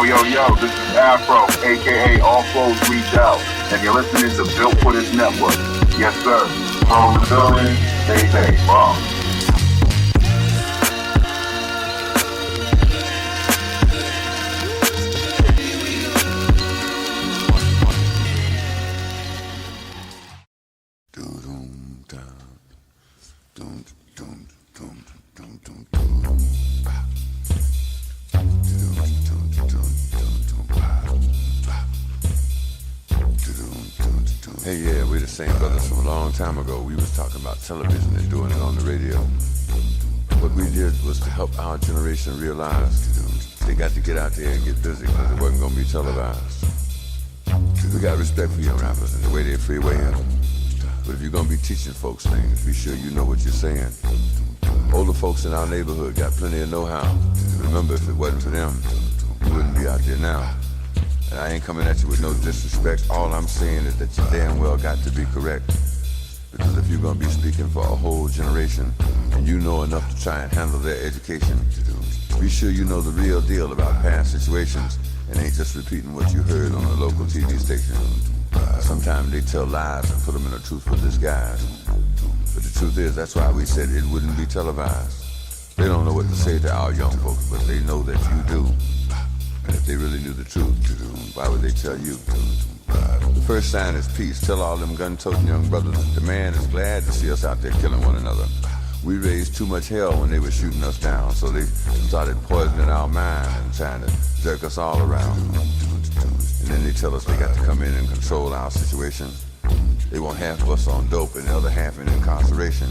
Yo, this is Afro, aka All Flows Reach Out, and you're listening to Built for This Network. Yes, sir. From the building, stay bomb. Hey, yeah, we're the same brothers from a long time ago. We was talking about television and doing it on the radio. What we did was to help our generation realize they got to get out there and get busy because it wasn't going to be televised. We got respect for young rappers and the way they're freewaying. But if you're going to be teaching folks things, be sure you know what you're saying. Older folks in our neighborhood got plenty of know-how. Remember, if it wasn't for them, you wouldn't be out there now. And I ain't coming at you with no disrespect. All I'm saying is that you damn well got to be correct. Because if you're going to be speaking for a whole generation and you know enough to try and handle their education, be sure you know the real deal about past situations and ain't just repeating what you heard on a local TV station. Sometimes they tell lies and put them in a truthful disguise. But the truth is, that's why we said it wouldn't be televised. They don't know what to say to our young folks, but they know that you do. And if they really knew the truth, why would they tell you? The first sign is peace. Tell all them gun-toting young brothers that the man is glad to see us out there killing one another. We raised too much hell when they were shooting us down, so they started poisoning our mind and trying to jerk us all around. And then they tell us they got to come in and control our situation. They want half of us on dope and the other half in incarceration.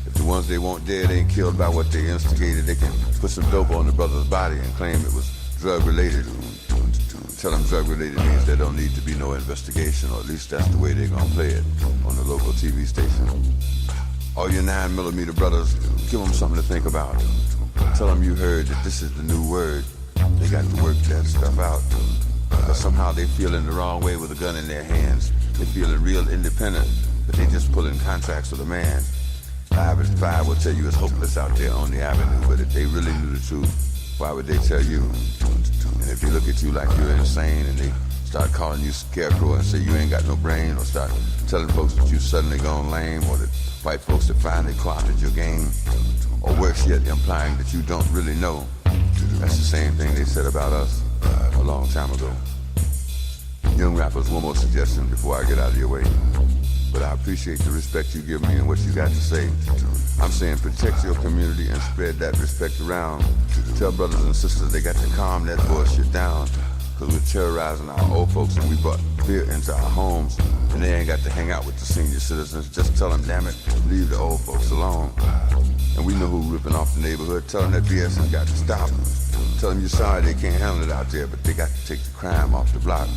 If the ones they want dead ain't killed by what they instigated, they can put some dope on the brother's body and claim it was drug-related. Tell them drug-related means there don't need to be no investigation, or at least that's the way they're gonna play it on the local TV station. All your 9mm brothers, give them something to think about. Tell them you heard that this is the new word. They got to work that stuff out. But somehow they feeling the wrong way with a gun in their hands. They feeling real independent, but they just pulling contracts with a man. 5 and 5 will tell you it's hopeless out there on the avenue, but if they really knew the truth, why would they tell you? And if they look at you like you're insane and they start calling you scarecrow and say you ain't got no brain, or start telling folks that you suddenly gone lame, or that white folks have finally co-opted your game, or worse yet, implying that you don't really know, that's the same thing they said about us a long time ago. Young rappers, one more suggestion before I get out of your way. But I appreciate the respect you give me and what you got to say. I'm saying protect your community and spread that respect around. Tell brothers and sisters they got to calm that bullshit down, because we're terrorizing our old folks and we brought fear into our homes, and they ain't got to hang out with the senior citizens. Just tell them, damn it, leave the old folks alone. And we know who ripping off the neighborhood. Tell them that BS has got to stop. Tell them you're sorry they can't handle it out there, but they got to take the crime off the block.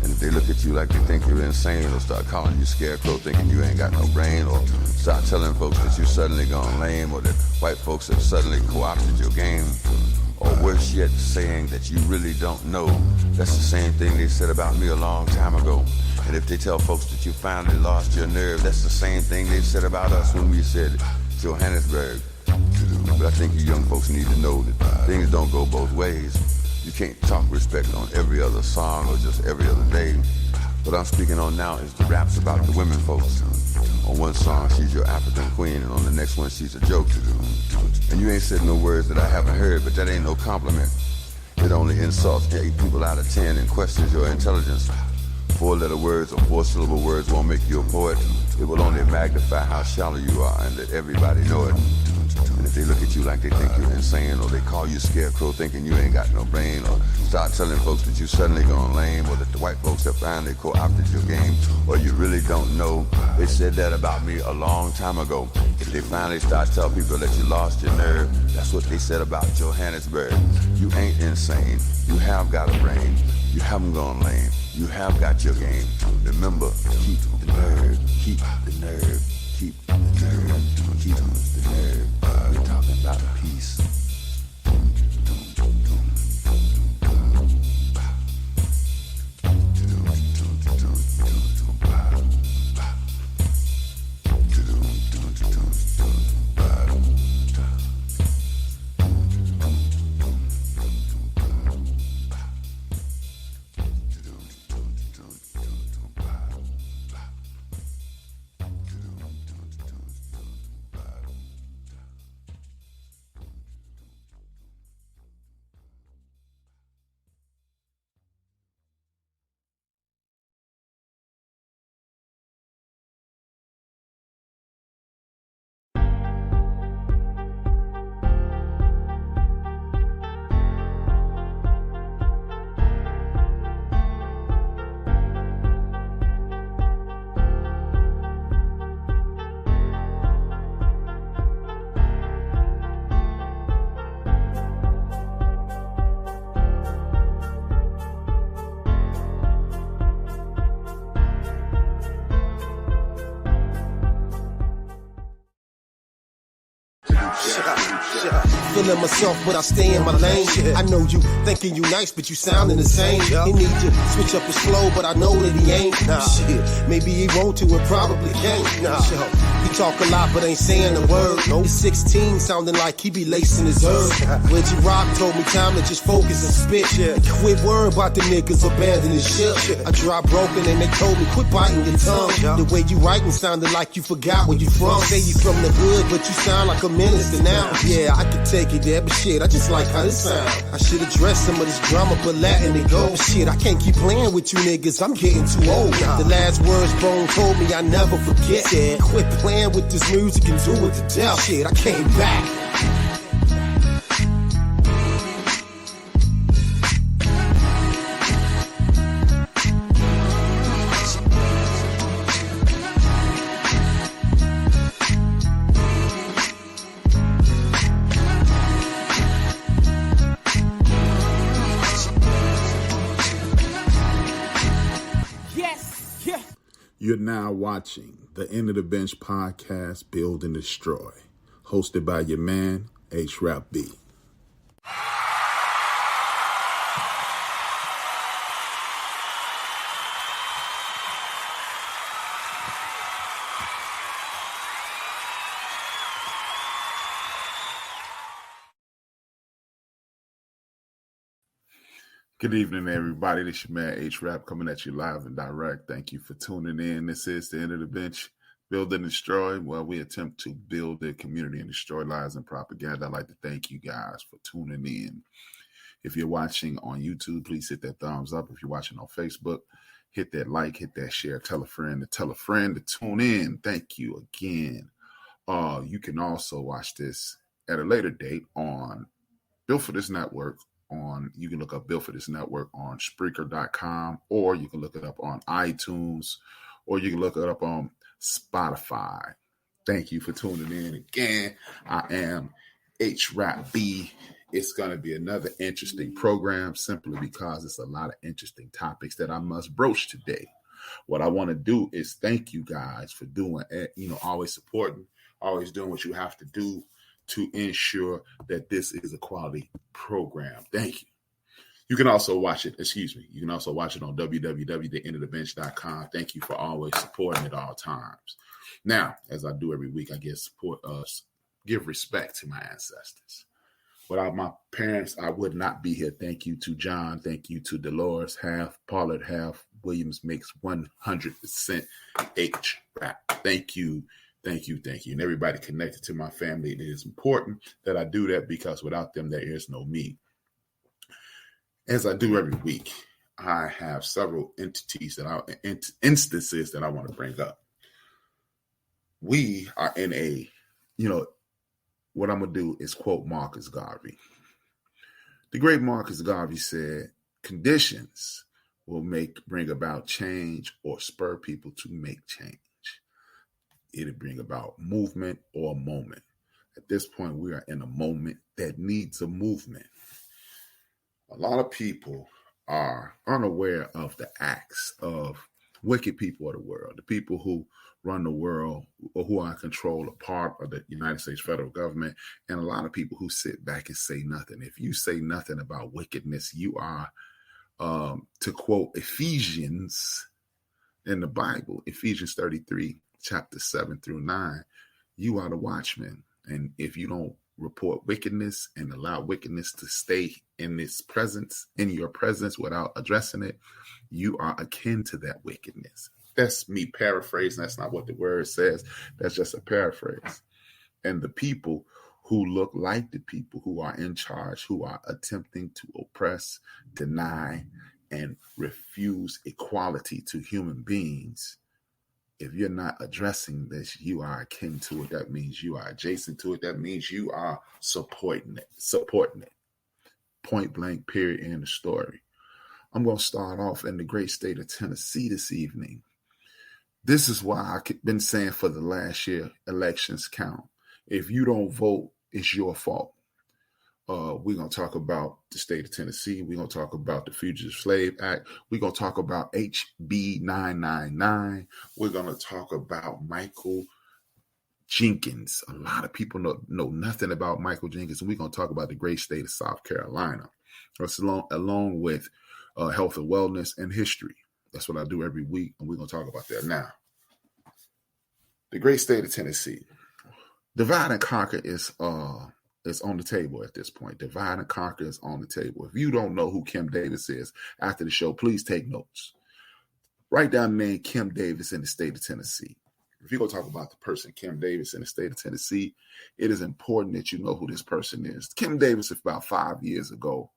And if they look at you like they think you're insane, or start calling you scarecrow thinking you ain't got no brain, or start telling folks that you suddenly gone lame, or that white folks have suddenly co-opted your game, or worse yet, saying that you really don't know, that's the same thing they said about me a long time ago. And if they tell folks that you finally lost your nerve, that's the same thing they said about us when we said Johannesburg. But I think you young folks need to know that things don't go both ways. You can't talk respect on every other song or just every other day. What I'm speaking on now is the raps about the women folks. On one song, she's your African queen, and on the next one, she's a joke. And you ain't said no words that I haven't heard, but that ain't no compliment. It only insults 8 people out of 10 and questions your intelligence. 4-letter words or 4-syllable words won't make you a poet. It will only magnify how shallow you are and let everybody know it. And if they look at you like they think you're insane, or they call you scarecrow thinking you ain't got no brain, or start telling folks that you suddenly gone lame, or that the white folks have finally co-opted your game, or you really don't know, they said that about me a long time ago. If they finally start telling people that you lost your nerve, that's what they said about Johannesburg. You ain't insane. You have got a brain. You haven't gone lame. You have got your game. Remember, keep the nerve. Keep the nerve. Keep the nerve. Keep the nerve. We're talking about peace. Feeling myself, but I stay in my lane. I know you thinking you nice, but you sounding the same. He need to switch up his flow, but I know that he ain't. Shit, maybe he want to and probably can't. He talk a lot, but ain't saying a word. He's 16, sounding like he be lacing his herbs. Reggie Rock told me time to just focus and spit. Quit worrying about the niggas abandoning shit. I dropped broken and they told me quit biting your tongue. The way you writing sounded like you forgot where you from. Say you from the hood, but you sound like a minister now. Yeah, I could take it there, but shit, I just like how this sound. I should address some of this drama, but letting it go. Shit, I can't keep playing with you niggas, I'm getting too old. The last words Bone told me I never forget. Quit playing with this music and do it to death. Shit, I came back. You're now watching the End of the Bench podcast, Build and Destroy, hosted by your man, H-Rap B. Good evening, everybody. This is your man H-Rap coming at you live and direct. Thank you for tuning in. This is the End of the Bench, Build and Destroy, where we attempt to build a community and destroy lies and propaganda. I'd like to thank you guys for tuning in. If you're watching on YouTube, please hit that thumbs up. If you're watching on Facebook, hit that like, hit that share, tell a friend to tune in. Thank you again. You can also watch this at a later date on Built for This Network. You can look up Built for This Network on Spreaker.com, or you can look it up on iTunes, or you can look it up on Spotify. Thank you for tuning in again. I am H-Rap B. It's going to be another interesting program simply because it's a lot of interesting topics that I must broach today. What I want to do is thank you guys for doing it, always supporting, always doing what you have to do to ensure that this is a quality program. Thank you. You can also watch it, you can also watch it on www.theendofthebench.com. Thank you for always supporting at all times. Now, as I do every week, I give respect to my ancestors. Without my parents, I would not be here. Thank you to John. Thank you to Dolores, half Pollard, half Williams makes 100% H-Rap. Thank you. Thank you. And everybody connected to my family. It is important that I do that because without them, there is no me. As I do every week, I have several instances that I want to bring up. We are in what I'm going to do is quote Marcus Garvey. The great Marcus Garvey said, conditions will bring about change or spur people to make change. It'll bring about movement or a moment. At this point, we are in a moment that needs a movement. A lot of people are unaware of the acts of wicked people of the world, the people who run the world or who are in control of part of the United States federal government, and a lot of people who sit back and say nothing. If you say nothing about wickedness, you are, to quote Ephesians in the Bible, Ephesians 33, chapter 7 through 9, you are the watchman. And if you don't report wickedness and allow wickedness to stay in your presence without addressing it, you are akin to that wickedness. That's me paraphrasing. That's not what the word says. That's just a paraphrase. And the people who look like the people who are in charge, who are attempting to oppress, deny, and refuse equality to human beings, if you're not addressing this, you are akin to it. That means you are adjacent to it. That means you are supporting it. Point blank, period, end of story. I'm going to start off in the great state of Tennessee this evening. This is why I've been saying for the last year, elections count. If you don't vote, it's your fault. We're going to talk about the state of Tennessee. We're going to talk about the Fugitive Slave Act. We're going to talk about HB 999. We're going to talk about Michael Jenkins. A lot of people know nothing about Michael Jenkins, and we're going to talk about the great state of South Carolina. That's along with health and wellness and history. That's what I do every week, and we're going to talk about that now. The great state of Tennessee. Divide and conquer is on the table at this point. Divide and conquer is on the table. If you don't know who Kim Davis is after the show, please take notes. Write down the name Kim Davis in the state of Tennessee. If you're going to talk about the person Kim Davis in the state of Tennessee, it is important that you know who this person is. Kim Davis, about 5 years ago,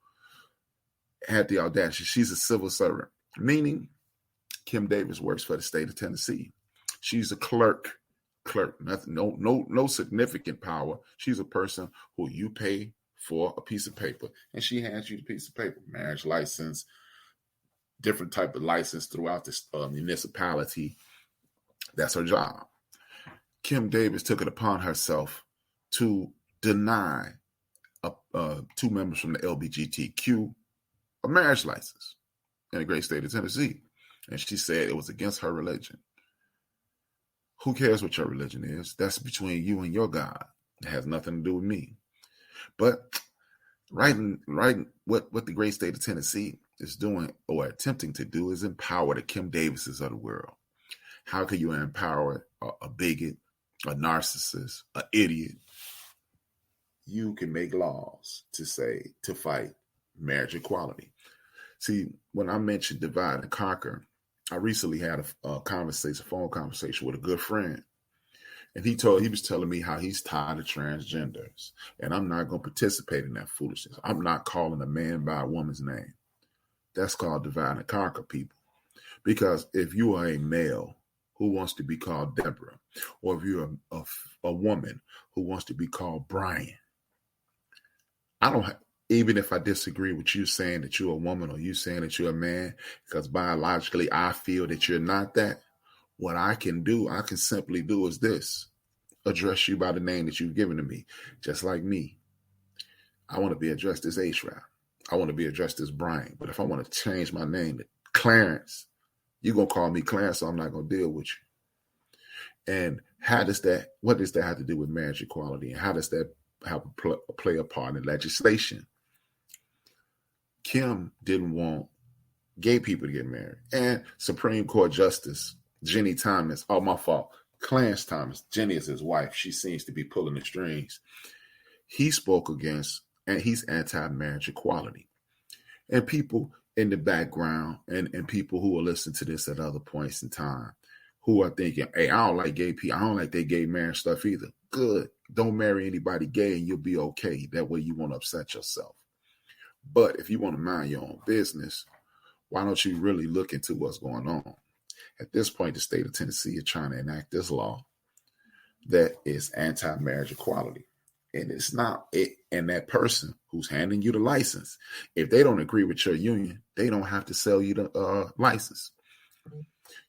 had the audacity. She's a civil servant, meaning Kim Davis works for the state of Tennessee. She's a clerk, nothing, no significant power. She's a person who you pay for a piece of paper, and she hands you the piece of paper, marriage license, different type of license throughout this municipality. That's her job. Kim Davis took it upon herself to deny two members from the LGBTQ a marriage license in the great state of Tennessee. And she said it was against her religion. Who cares what your religion is? That's between you and your God. It has nothing to do with me. But right, what the great state of Tennessee is doing or attempting to do is empower the Kim Davises of the world. How can you empower a bigot, a narcissist, an idiot? You can make laws to fight marriage equality. See, when I mentioned divide and conquer, I recently had a phone conversation with a good friend. And he was telling me how he's tired of transgenders. And I'm not going to participate in that foolishness. I'm not calling a man by a woman's name. That's called divide and conquer, people. Because if you are a male who wants to be called Deborah, or if you're a woman who wants to be called Brian, even if I disagree with you saying that you're a woman or you saying that you're a man, because biologically I feel that you're not that, what I can simply do is this: address you by the name that you've given to me. Just like me, I want to be addressed as H-Rap. I want to be addressed as Brian. But if I want to change my name to Clarence, you're going to call me Clarence, so I'm not going to deal with you. And what does that have to do with marriage equality? And how does that play a part in legislation? Kim didn't want gay people to get married. And Supreme Court Justice Jenny Thomas, my fault, Clarence Thomas, Jenny is his wife. She seems to be pulling the strings. He spoke against, and he's anti-marriage equality. And people in the background and people who will listen to this at other points in time who are thinking, hey, I don't like gay people. I don't like that gay marriage stuff either. Good. Don't marry anybody gay and you'll be okay. That way you won't upset yourself. But if you want to mind your own business, why don't you really look into what's going on? At this point, the state of Tennessee is trying to enact this law that is anti-marriage equality. And it's not it. And that person who's handing you the license, if they don't agree with your union, they don't have to sell you the license.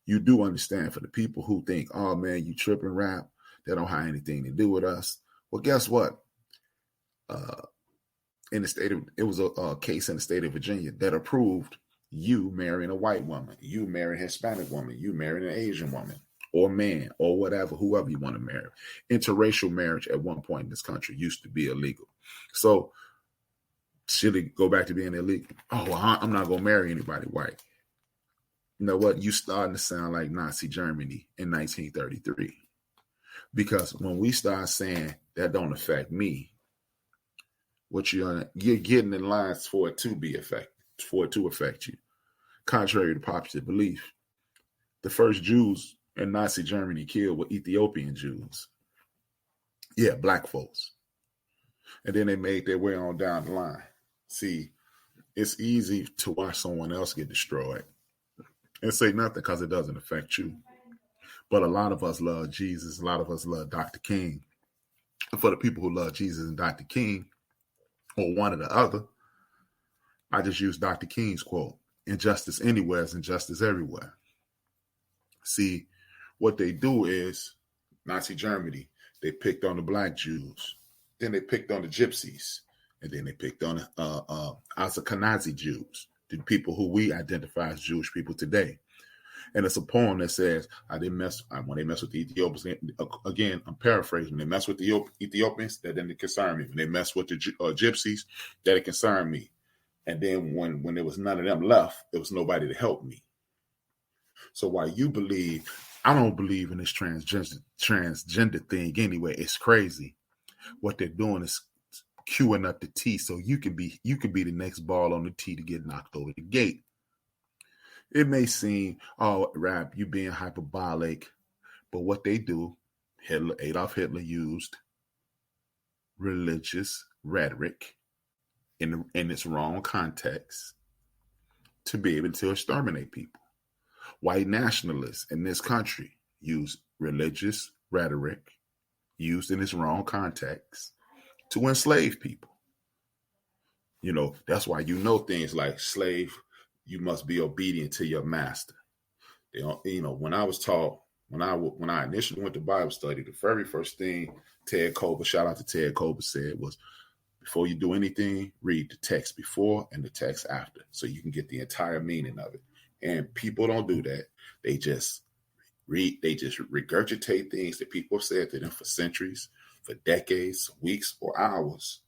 You do understand, for the people who think, oh man, you tripping, Rap, that don't have anything to do with us. Well, guess what? It was a case in the state of Virginia that approved you marrying a white woman, you marrying a Hispanic woman, you marrying an Asian woman, or man, or whatever, whoever you want to marry. Interracial marriage at one point in this country used to be illegal. So should it go back to being illegal? Oh, well, I'm not going to marry anybody white. You know what? You starting to sound like Nazi Germany in 1933. Because when we start saying that don't affect me, what you're getting in lines for it to affect you. Contrary to popular belief, the first Jews in Nazi Germany killed were Ethiopian Jews. Yeah, black folks. And then they made their way on down the line. See, it's easy to watch someone else get destroyed and say nothing because it doesn't affect you. But a lot of us love Jesus. A lot of us love Dr. King. And for the people who love Jesus and Dr. King, or one or the other, I just use Dr. King's quote: injustice anywhere is injustice everywhere. See, what they do is, Nazi Germany, they picked on the black Jews. Then they picked on the gypsies. And then they picked on Ashkenazi Jews, the people who we identify as Jewish people today. And it's a poem that says, when they mess with the Ethiopians, again, I'm paraphrasing, when they mess with the Ethiopians, that didn't concern me. When they mess with the gypsies, that it concerned me. And then when there was none of them left, there was nobody to help me. So while you believe, I don't believe in this transgender thing anyway. It's crazy. What they're doing is queuing up the T so you can be the next ball on the T to get knocked over the gate. It may seem, oh, Rap, you being hyperbolic, but what they do, Adolf Hitler used religious rhetoric in its wrong context to be able to exterminate people. White nationalists in this country use religious rhetoric used in its wrong context to enslave people. You know, that's why you know things like slave, you must be obedient to your master. You know, when I was taught, when I initially went to Bible study, the very first thing Ted Kober, shout out to Ted Kober, said was, before you do anything, read the text before and the text after so you can get the entire meaning of it. And people don't do that. They just regurgitate things that people have said to them for centuries, for decades, weeks, or hours,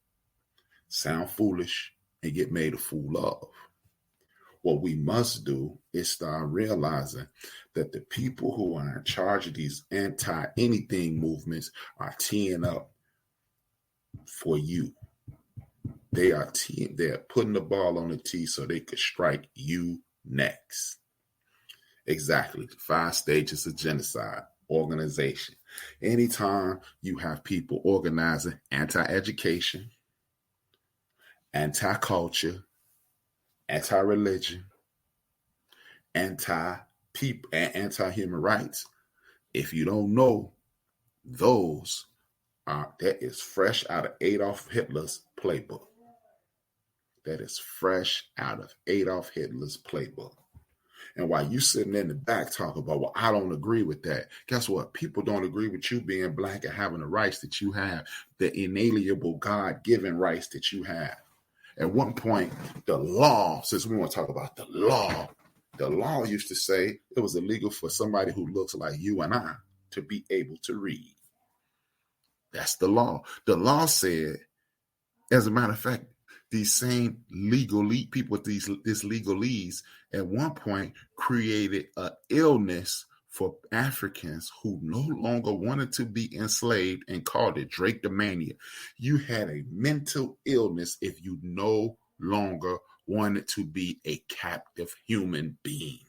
sound foolish, and get made a fool of. What we must do is start realizing that the people who are in charge of these anti-anything movements are teeing up for you. They're putting the ball on the tee so they could strike you next. Exactly. 5 stages of genocide. Organization. Anytime you have people organizing anti-education, anti-culture, anti-religion, anti-people, and anti-human rights, if you don't know, that is fresh out of Adolf Hitler's playbook. That is fresh out of Adolf Hitler's playbook. And while you sitting in the back talking about, well, I don't agree with that. Guess what? People don't agree with you being black and having the rights that you have, the inalienable God-given rights that you have. At one point, the law, since we want to talk about the law used to say it was illegal for somebody who looks like you and I to be able to read. That's the law. The law said, as a matter of fact, these same people with this legalese at one point created an illness for Africans who no longer wanted to be enslaved and called it Drapetomania. You had a mental illness if you no longer wanted to be a captive human being.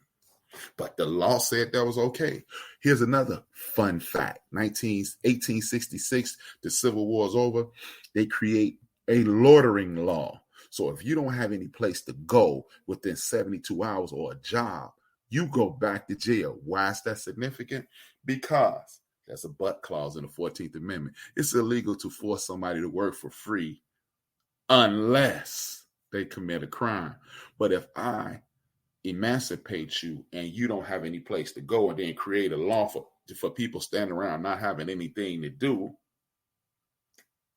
But the law said that was okay. Here's another fun fact. 1866, the Civil War is over. They create a loitering law. So if you don't have any place to go within 72 hours or a job, you go back to jail. Why is that significant? Because there's a but clause in the 14th Amendment. It's illegal to force somebody to work for free unless they commit a crime. But if I emancipate you and you don't have any place to go and then create a law for people standing around not having anything to do,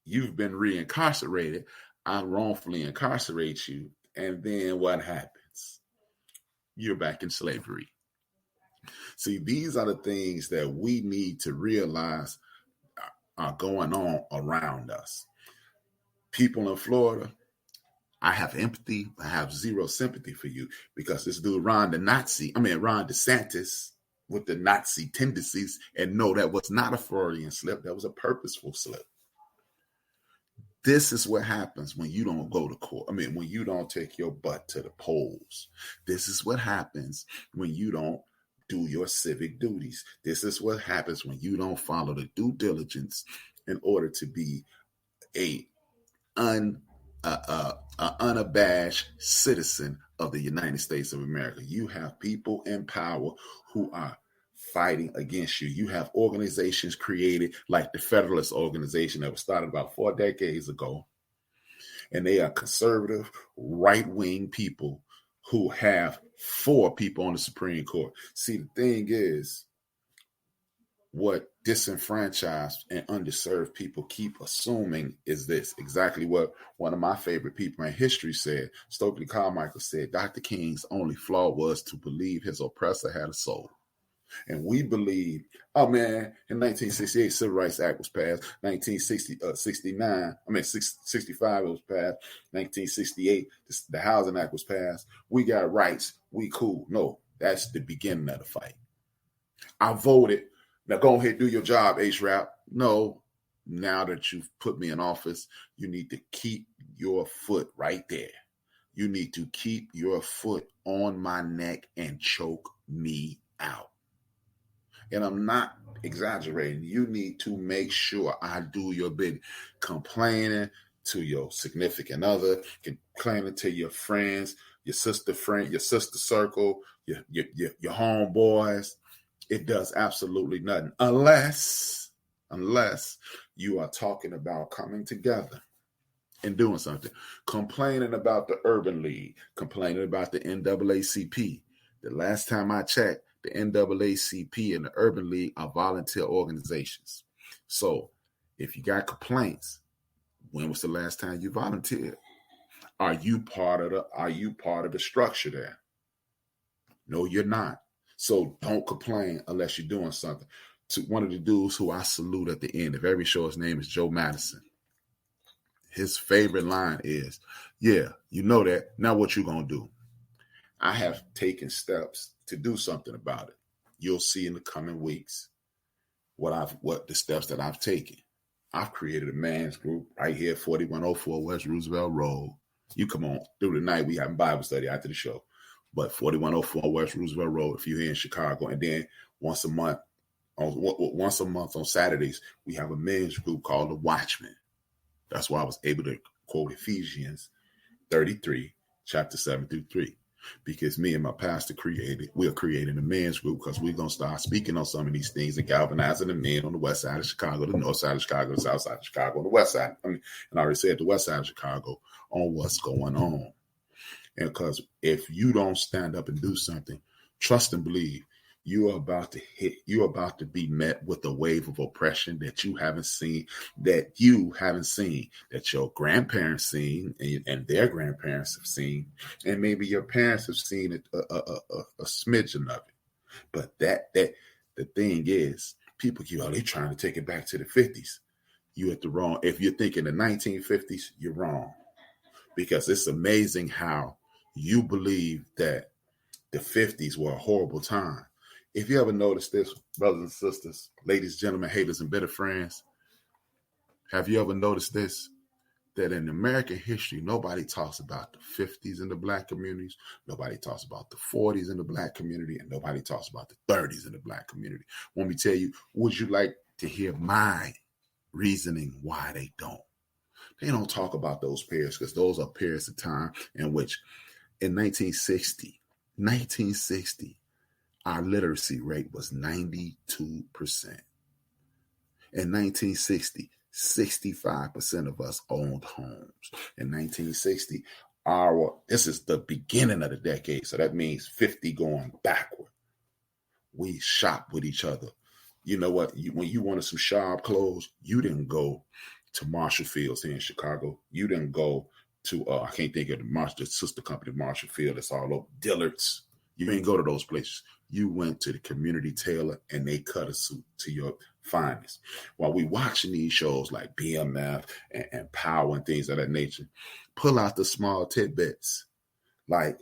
you've been reincarcerated. I wrongfully incarcerate you. And then what happens? You're back in slavery. See, these are the things that we need to realize are going on around us. People in Florida, I have empathy. I have zero sympathy for you because this dude, Ron DeSantis with the Nazi tendencies, and no, that was not a Freudian slip. That was a purposeful slip. This is what happens when you don't go to court. When you don't take your butt to the polls. This is what happens when you don't do your civic duties. This is what happens when you don't follow the due diligence in order to be an unabashed citizen of the United States of America. You have people in power who are fighting against you. You have organizations created like the Federalist Organization that was started about 4 decades ago. And they are conservative, right-wing people who have 4 people on the Supreme Court. See, the thing is, what disenfranchised and underserved people keep assuming is this, exactly what one of my favorite people in history said. Stokely Carmichael said, Dr. King's only flaw was to believe his oppressor had a soul. And we believe, oh man, in 1968, Civil Rights Act was passed. 1965 it was passed. 1968, the Housing Act was passed. We got rights. We cool. No, that's the beginning of the fight. I voted. Now go ahead, do your job, H-Rap. No, now that you've put me in office, you need to keep your foot right there. You need to keep your foot on my neck and choke me out. And I'm not exaggerating. You need to make sure I do your bit. Complaining to your significant other, complaining to your friends, your sister circle, your homeboys. It does absolutely nothing unless you are talking about coming together and doing something. Complaining about the Urban League, complaining about the NAACP. The last time I checked, the NAACP and the Urban League are volunteer organizations. So if you got complaints, when was the last time you volunteered? Are you part of the structure there? No, you're not. So don't complain unless you're doing something. To one of the dudes who I salute at the end of every show, his name is Joe Madison. His favorite line is, yeah, you know that. Now what you gonna do? I have taken steps to do something about it. You'll see in the coming weeks what the steps that I've taken. I've created a man's group right here, 4104 West Roosevelt Road. You come on through the night. We have Bible study after the show. But 4104 West Roosevelt Road, if you're here in Chicago, and then once a month on Saturdays, we have a men's group called the Watchmen. That's why I was able to quote Ephesians 33, chapter 7 through 3. Because me and my pastor we're creating a men's group because we're going to start speaking on some of these things and galvanizing the men on the west side of Chicago, the north side of Chicago, the south side of Chicago, and the west side. And I already said the west side of Chicago on what's going on. And because if you don't stand up and do something, trust and believe, you're about to be met with a wave of oppression that you haven't seen, that your grandparents seen and their grandparents have seen, and maybe your parents have seen a smidgen of it. But that the thing is, people they trying to take it back to the 50s. You at the wrong. If you're thinking the 1950s, you're wrong. Because it's amazing how you believe that the 50s were a horrible time. If you ever noticed this, brothers and sisters, ladies, gentlemen, haters, and bitter friends, have you ever noticed this? That in American history, nobody talks about the 50s in the black communities, nobody talks about the 40s in the black community, and nobody talks about the 30s in the black community. Let me tell you, would you like to hear my reasoning why they don't? They don't talk about those periods because those are periods of time in which in 1960, our literacy rate was 92%. In 1960, 65% of us owned homes. In 1960, this is the beginning of the decade, so that means 50 going backward. We shop with each other. You know what? When you wanted some sharp clothes, you didn't go to Marshall Fields here in Chicago. You didn't go to, I can't think of the sister company, Marshall Field. It's all over Dillard's. You didn't go to those places. You went to the community tailor and they cut a suit to your finest. While we watching these shows like BMF and Power and things of that nature, pull out the small tidbits like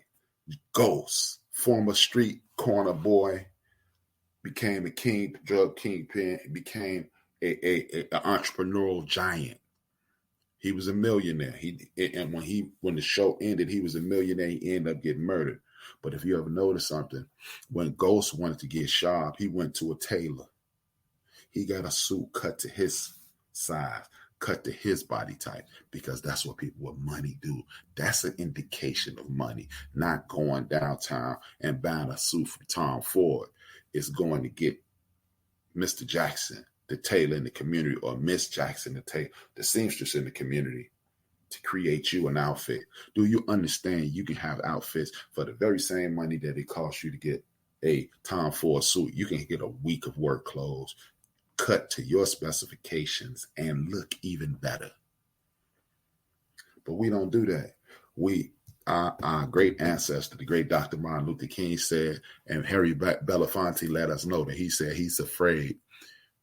Ghost, former street corner boy, became a drug kingpin, became an entrepreneurial giant. He was a millionaire. When the show ended, he was a millionaire. He ended up getting murdered. But if you ever notice something, when Ghost wanted to get sharp, he went to a tailor. He got a suit cut to his size, cut to his body type, because that's what people with money do. That's an indication of money, not going downtown and buying a suit from Tom Ford. It's going to get Mr. Jackson, the tailor in the community, or Miss Jackson, the seamstress in the community, to create you an outfit. Do you understand you can have outfits for the very same money that it costs you to get a Tom Ford suit? You can get a week of work clothes cut to your specifications and look even better. But we don't do that. Our great ancestor, the great Dr. Martin Luther King said, and Harry Belafonte let us know that he said he's afraid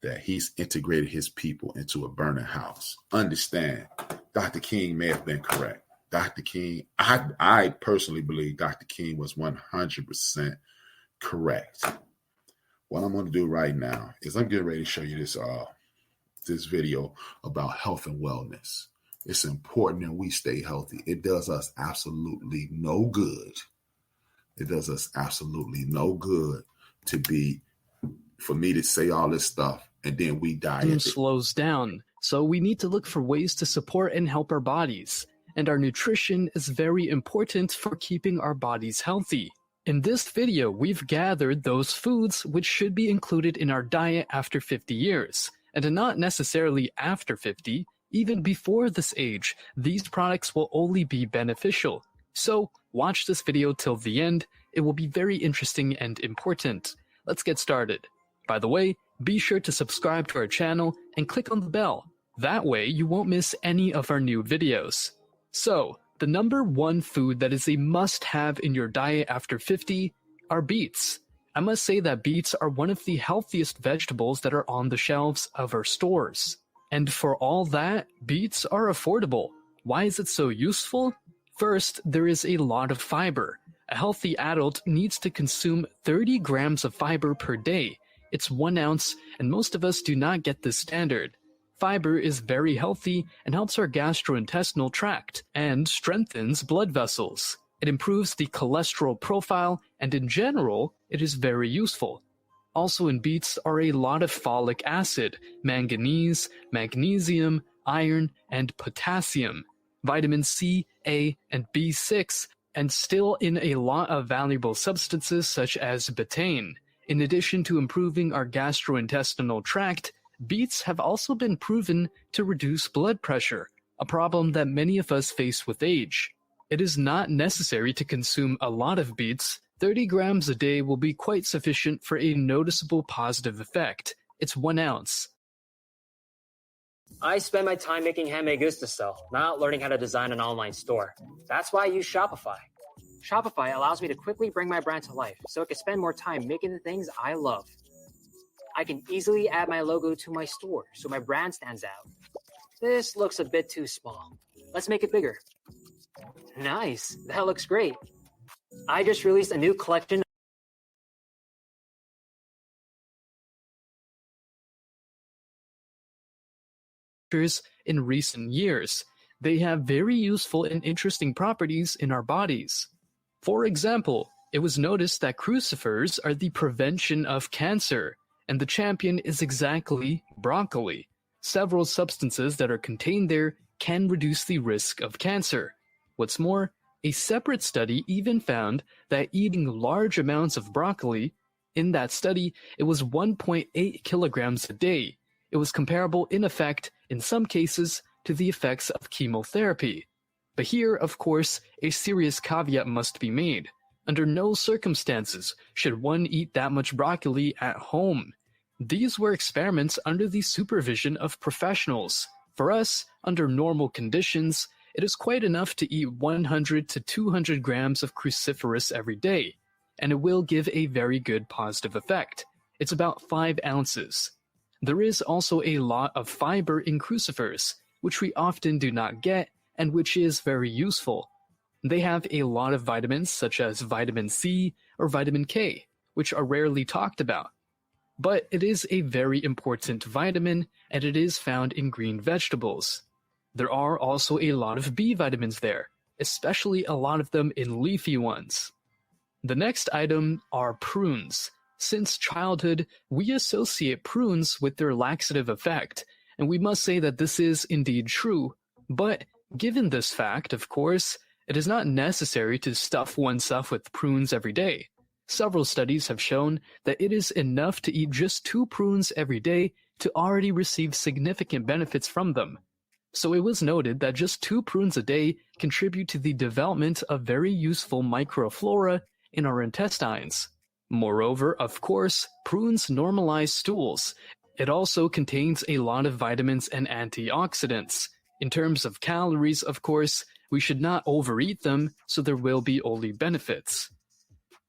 that he's integrated his people into a burning house. Understand, Dr. King may have been correct. Dr. King, I personally believe Dr. King was 100% correct. What I'm going to do right now is I'm getting ready to show you this video about health and wellness. It's important that we stay healthy. It does us absolutely no good. It does us absolutely no good for me to say all this stuff and then we die. Slows down, so we need to look for ways to support and help our bodies. And our nutrition is very important for keeping our bodies healthy. In this video, we've gathered those foods which should be included in our diet after 50 years, and not necessarily after 50. Even before this age, these products will only be beneficial. So watch this video till the end. It will be very interesting and important. Let's get started. By the way, be sure to subscribe to our channel and click on the bell. That way you won't miss any of our new videos. So, the number one food that is a must-have in your diet after 50 are beets. I must say that beets are one of the healthiest vegetables that are on the shelves of our stores. And for all that, beets are affordable. Why is it so useful? First, there is a lot of fiber. A healthy adult needs to consume 30 grams of fiber per day. It's 1 ounce, and most of us do not get this standard. Fiber is very healthy and helps our gastrointestinal tract and strengthens blood vessels. It improves the cholesterol profile, and in general, it is very useful. Also in beets are a lot of folic acid, manganese, magnesium, iron, and potassium, vitamin C, A, and B6, and still in a lot of valuable substances such as betaine. In addition to improving our gastrointestinal tract, beets have also been proven to reduce blood pressure, a problem that many of us face with age. It is not necessary to consume a lot of beets. 30 grams a day will be quite sufficient for a noticeable positive effect. It's 1 ounce. I spend my time making handmade goods to sell, not learning how to design an online store. That's why I use Shopify. Shopify allows me to quickly bring my brand to life so I can spend more time making the things I love. I can easily add my logo to my store so my brand stands out. This looks a bit too small. Let's make it bigger. Nice, that looks great. I just released a new collection in recent years. They have very useful and interesting properties in our bodies. For example, it was noticed that crucifers are the prevention of cancer, and the champion is exactly broccoli. Several substances that are contained there can reduce the risk of cancer. What's more, a separate study even found that eating large amounts of broccoli, in that study, it was 1.8 kilograms a day. It was comparable in effect, in some cases, to the effects of chemotherapy. But here, of course, a serious caveat must be made. Under no circumstances should one eat that much broccoli at home. These were experiments under the supervision of professionals. For us, under normal conditions, it is quite enough to eat 100 to 200 grams of cruciferous every day, and it will give a very good positive effect. It's about 5 ounces. There is also a lot of fiber in crucifers, which we often do not get, and which is very useful. They have a lot of vitamins such as vitamin C or vitamin K, which are rarely talked about. But it is a very important vitamin, and it is found in green vegetables. There are also a lot of B vitamins there, especially a lot of them in leafy ones. The next item are prunes. Since childhood, we associate prunes with their laxative effect, and we must say that this is indeed true. But given this fact, of course, it is not necessary to stuff oneself with prunes every day. Several studies have shown that it is enough to eat just 2 prunes every day to already receive significant benefits from them. So it was noted that just 2 prunes a day contribute to the development of very useful microflora in our intestines. Moreover, of course, prunes normalize stools. It also contains a lot of vitamins and antioxidants. In terms of calories, of course, we should not overeat them, so there will be only benefits.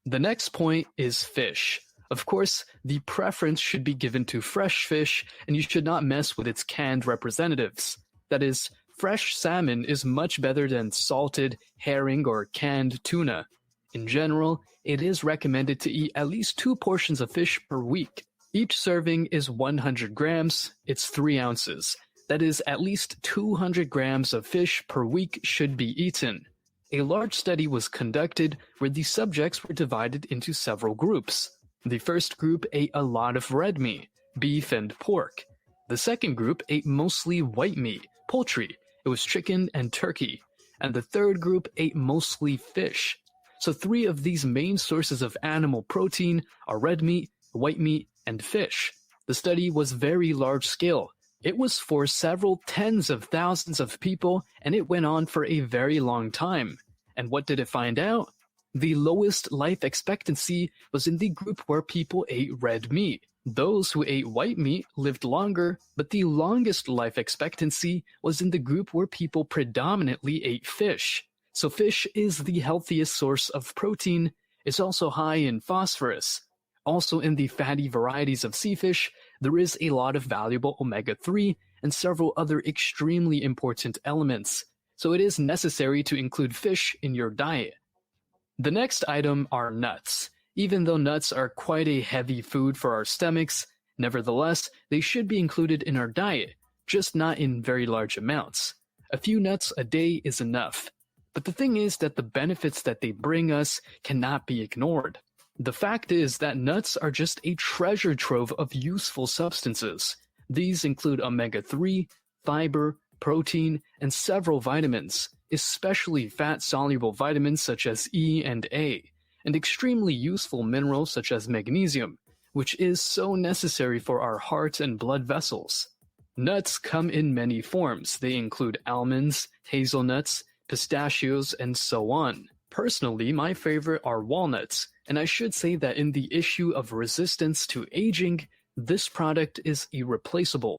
The next point is fish. Of course, the preference should be given to fresh fish, and you should not mess with its canned representatives. That is, fresh salmon is much better than salted, herring, or canned tuna. In general, it is recommended to eat at least 2 portions of fish per week. Each serving is 100 grams, it's 3 ounces. That is, at least 200 grams of fish per week should be eaten. A large study was conducted where the subjects were divided into several groups. The first group ate a lot of red meat, beef and pork. The second group ate mostly white meat, poultry. It was chicken and turkey. And the third group ate mostly fish. So 3 of these main sources of animal protein are red meat, white meat, and fish. The study was very large scale. It was for several tens of thousands of people, and it went on for a very long time. And what did it find out? The lowest life expectancy was in the group where people ate red meat. Those who ate white meat lived longer, but the longest life expectancy was in the group where people predominantly ate fish. So fish is the healthiest source of protein. It's also high in phosphorus. Also in the fatty varieties of sea fish, there is a lot of valuable omega-3 and several other extremely important elements. So it is necessary to include fish in your diet. The next item are nuts. Even though nuts are quite a heavy food for our stomachs, nevertheless, they should be included in our diet, just not in very large amounts. A few nuts a day is enough. But the thing is that the benefits that they bring us cannot be ignored. The fact is that nuts are just a treasure trove of useful substances. These include omega-3, fiber, protein, and several vitamins, especially fat-soluble vitamins such as E and A, and extremely useful minerals such as magnesium, which is so necessary for our heart and blood vessels. Nuts come in many forms. They include almonds, hazelnuts, pistachios, and so on. Personally, my favorite are walnuts, and I should say that in the issue of resistance to aging, this product is irreplaceable.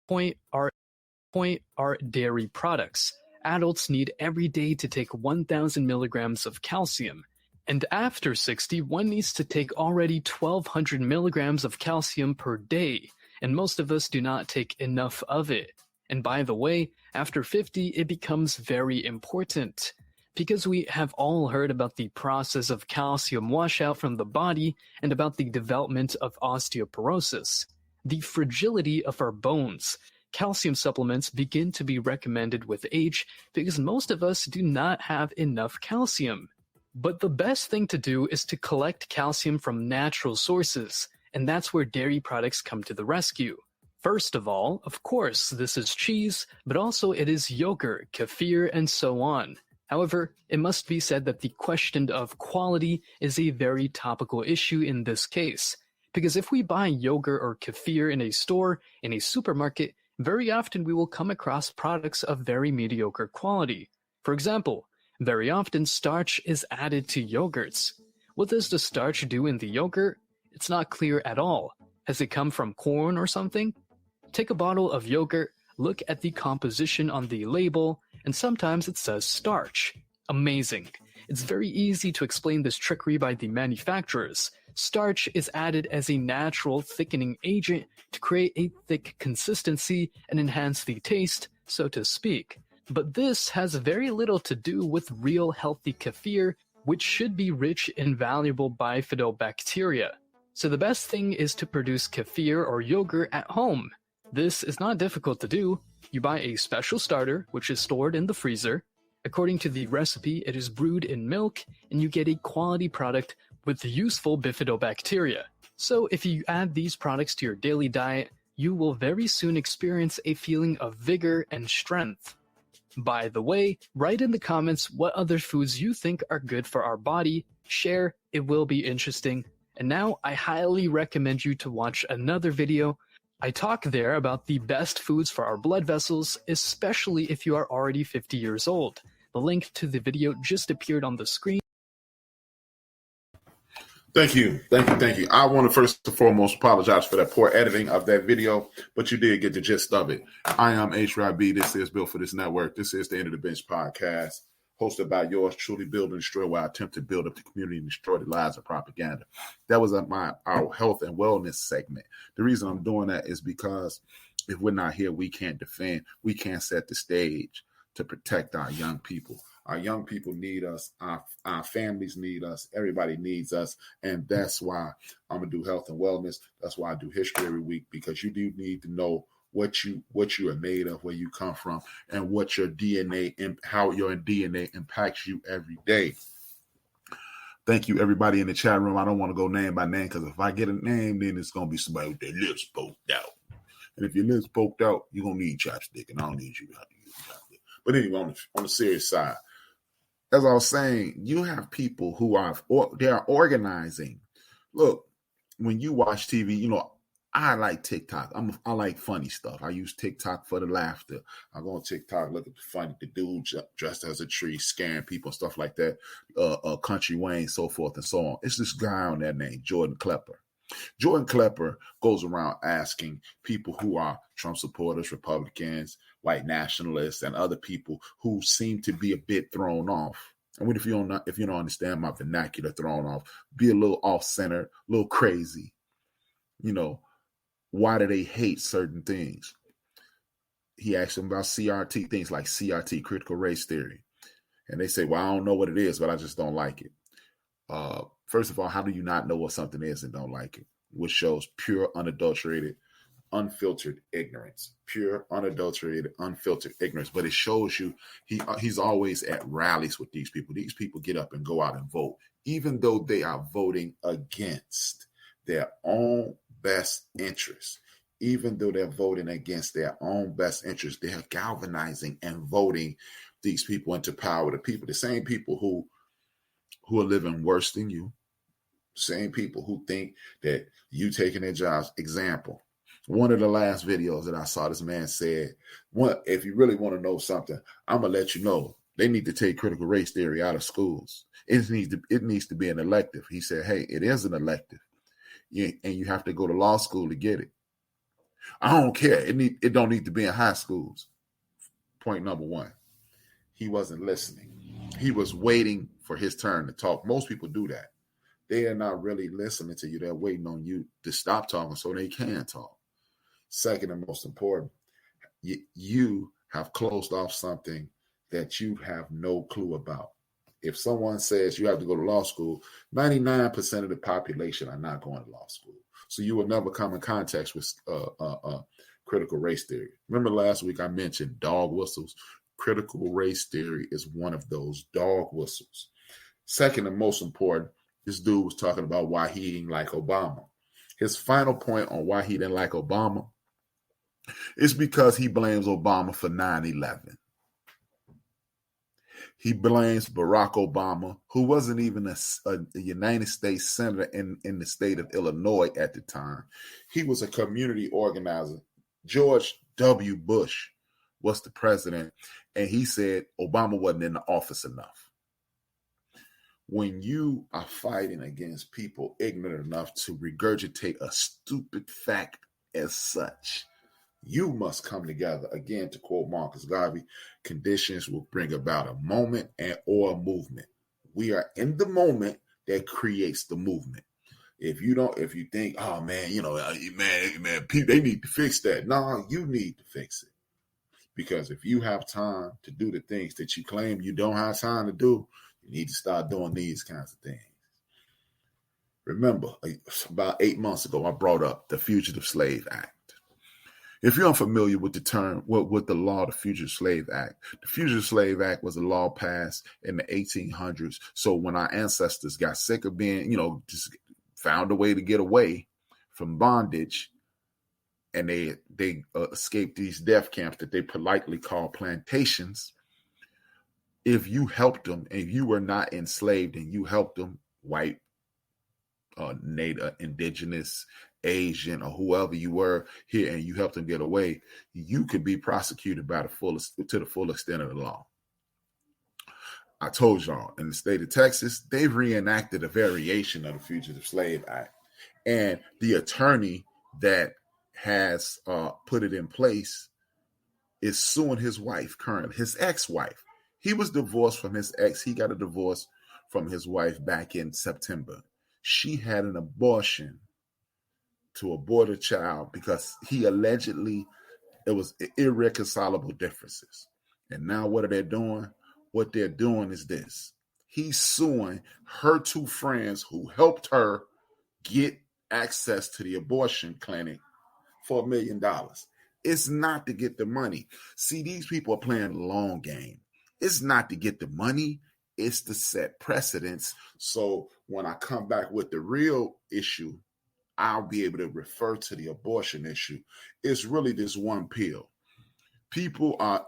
Point are dairy products. Adults need every day to take 1,000 milligrams of calcium, and after 60, one needs to take already 1,200 milligrams of calcium per day, and most of us do not take enough of it. And by the way, after 50, it becomes very important, because we have all heard about the process of calcium washout from the body and about the development of osteoporosis, the fragility of our bones. Calcium supplements begin to be recommended with age because most of us do not have enough calcium. But the best thing to do is to collect calcium from natural sources, and that's where dairy products come to the rescue. First of all, of course, this is cheese, but also it is yogurt, kefir, and so on. However, it must be said that the question of quality is a very topical issue in this case, because if we buy yogurt or kefir in a store, in a supermarket, very often we will come across products of very mediocre quality. For example, very often starch is added to yogurts. What does the starch do in the yogurt? It's not clear at all. Has it come from corn or something? Take a bottle of yogurt, look at the composition on the label, and sometimes it says starch. Amazing. It's very easy to explain this trickery by the manufacturers. Starch is added as a natural thickening agent to create a thick consistency and enhance the taste, so to speak. But this has very little to do with real healthy kefir, which should be rich in valuable bifidobacteria. So the best thing is to produce kefir or yogurt at home. This is not difficult to do. You buy a special starter, which is stored in the freezer. According to the recipe, it is brewed in milk, and you get a quality product with useful bifidobacteria. So if you add these products to your daily diet, you will very soon experience a feeling of vigor and strength. By the way, write in the comments what other foods you think are good for our body. Share, it will be interesting. And now I highly recommend you to watch another video. I talk there about the best foods for our blood vessels, especially if you are already 50 years old. The link to the video just appeared on the screen. Thank you. I want to first and foremost apologize for that poor editing of that video, but you did get the gist of it. I am HRB. This is Built for This Network. This is the End of the Bench podcast, hosted by yours truly, Build and Destroy, where I attempt to build up the community and destroy the lies of propaganda. That was our health and wellness segment. The reason I'm doing that is because if we're not here, we can't defend. We can't set the stage to protect our young people. Our young people need us. Our families need us. Everybody needs us. And that's why I'm going to do health and wellness. That's why I do history every week, because you do need to know what you are made of, where you come from, and what your DNA and how your DNA impacts you every day. Thank you, everybody in the chat room. I don't want to go name by name, because if I get a name, then it's going to be somebody with their lips poked out. And if your lips poked out, you're going to need chapstick, and I don't need you to use chapstick. But anyway, on the serious side, as I was saying, you have people who they are organizing. Look, when you watch TV, I like TikTok. I like funny stuff. I use TikTok for the laughter. I go on TikTok, look at the dude dressed as a tree, scaring people and stuff like that. Country Wayne, so forth and so on. It's this guy on that name, Jordan Klepper. Jordan Klepper goes around asking people who are Trump supporters, Republicans, white nationalists, and other people who seem to be a bit thrown off. And if you don't understand my vernacular, thrown off, be a little off-center, a little crazy. Why do they hate certain things? He asked them about CRT, things like CRT, critical race theory. And they say, well, I don't know what it is, but I just don't like it. First of all, how do you not know what something is and don't like it? Which shows pure, unadulterated, unfiltered ignorance. Pure, unadulterated, unfiltered ignorance. But it shows you he's always at rallies with these people. These people get up and go out and vote, even though they are voting against their own best interests. Even though they're voting against their own best interests, they are galvanizing and voting these people into power. The same people who are living worse than you, same people who think that you taking their jobs. Example, one of the last videos that I saw, this man said, if you really want to know something, I'm going to let you know. They need to take critical race theory out of schools. It needs to be an elective. He said, hey, it is an elective. And you have to go to law school to get it. I don't care. It don't need to be in high schools. Point number one. He wasn't listening. He was waiting for his turn to talk. Most people do that. They are not really listening to you. They're waiting on you to stop talking so they can talk. Second and most important, you have closed off something that you have no clue about. If someone says you have to go to law school, 99% of the population are not going to law school. So you will never come in contact with critical race theory. Remember last week I mentioned dog whistles. Critical race theory is one of those dog whistles. Second and most important, this dude was talking about why he didn't like Obama. His final point on why he didn't like Obama is because he blames Obama for 9/11. He blames Barack Obama, who wasn't even a United States senator in the state of Illinois at the time. He was a community organizer. George W. Bush was the president, and he said Obama wasn't in the office enough. When you are fighting against people ignorant enough to regurgitate a stupid fact as such, you must come together. Again, to quote Marcus Garvey, conditions will bring about a moment or a movement. We are in the moment that creates the movement. If you think, oh man, they need to fix that. No, you need to fix it. Because if you have time to do the things that you claim you don't have time to do, you need to start doing these kinds of things. Remember, about 8 months ago, I brought up the Fugitive Slave Act. If you're unfamiliar with the term, with the law, the Fugitive Slave Act, the Fugitive Slave Act was a law passed in the 1800s. So when our ancestors got sick of being, just found a way to get away from bondage, and they escaped these death camps that they politely call plantations. If you helped them and you were not enslaved and you helped them, white, native, indigenous, Asian, or whoever you were here, and you helped them get away, you could be prosecuted to the full extent of the law. I told y'all, in the state of Texas, they've reenacted a variation of the Fugitive Slave Act. And the attorney that has put it in place is suing his wife currently, his ex-wife. He was divorced from his ex. He got a divorce from his wife back in September. She had an abortion to abort a child because he allegedly, it was irreconcilable differences. And now what are they doing? What they're doing is this. He's suing her two friends who helped her get access to the abortion clinic for $1 million. It's not to get the money. See, these people are playing the long game. It's not to get the money. It's to set precedents. So when I come back with the real issue, I'll be able to refer to the abortion issue. It's really this one pill. People are,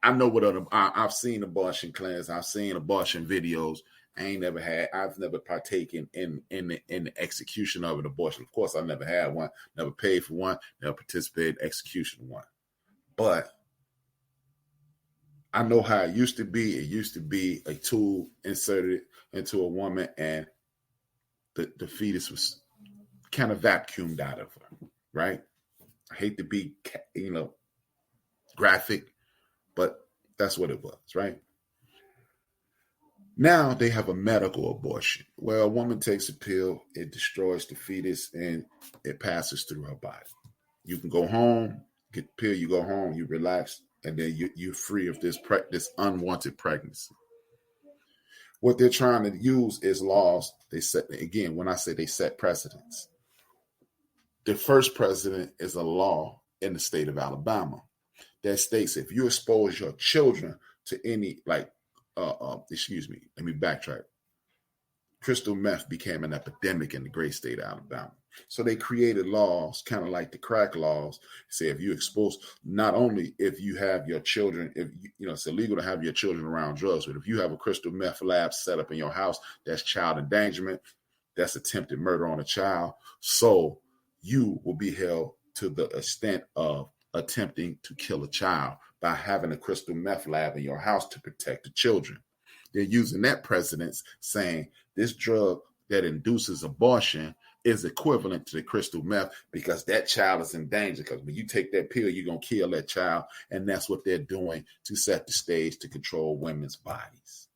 I know what I've seen abortion clinics. I've seen abortion videos. I've never partaken in the execution of an abortion. Of course, I never had one, never paid for one, never participated in execution of one. But I know how it used to be. It used to be a tool inserted into a woman, and the fetus was kind of vacuumed out of her, right? I hate to be, graphic, but that's what it was, right? Now they have a medical abortion. Well, a woman takes a pill, it destroys the fetus, and it passes through her body. You can go home, get the pill, you go home, you relax, and then you're free of this unwanted pregnancy. What they're trying to use is laws. They set, again, when I say they set precedents, the first precedent is a law in the state of Alabama that states if you expose your children to any, let me backtrack. Crystal meth became an epidemic in the great state of Alabama. So they created laws, kind of like the crack laws, say if you expose, not only if you have your children, if it's illegal to have your children around drugs, but if you have a crystal meth lab set up in your house, that's child endangerment, that's attempted murder on a child. So you will be held to the extent of attempting to kill a child by having a crystal meth lab in your house to protect the children. They're using that precedence, saying this drug that induces abortion is equivalent to the crystal meth because that child is in danger. Because when you take that pill, you're going to kill that child. And that's what they're doing to set the stage to control women's bodies.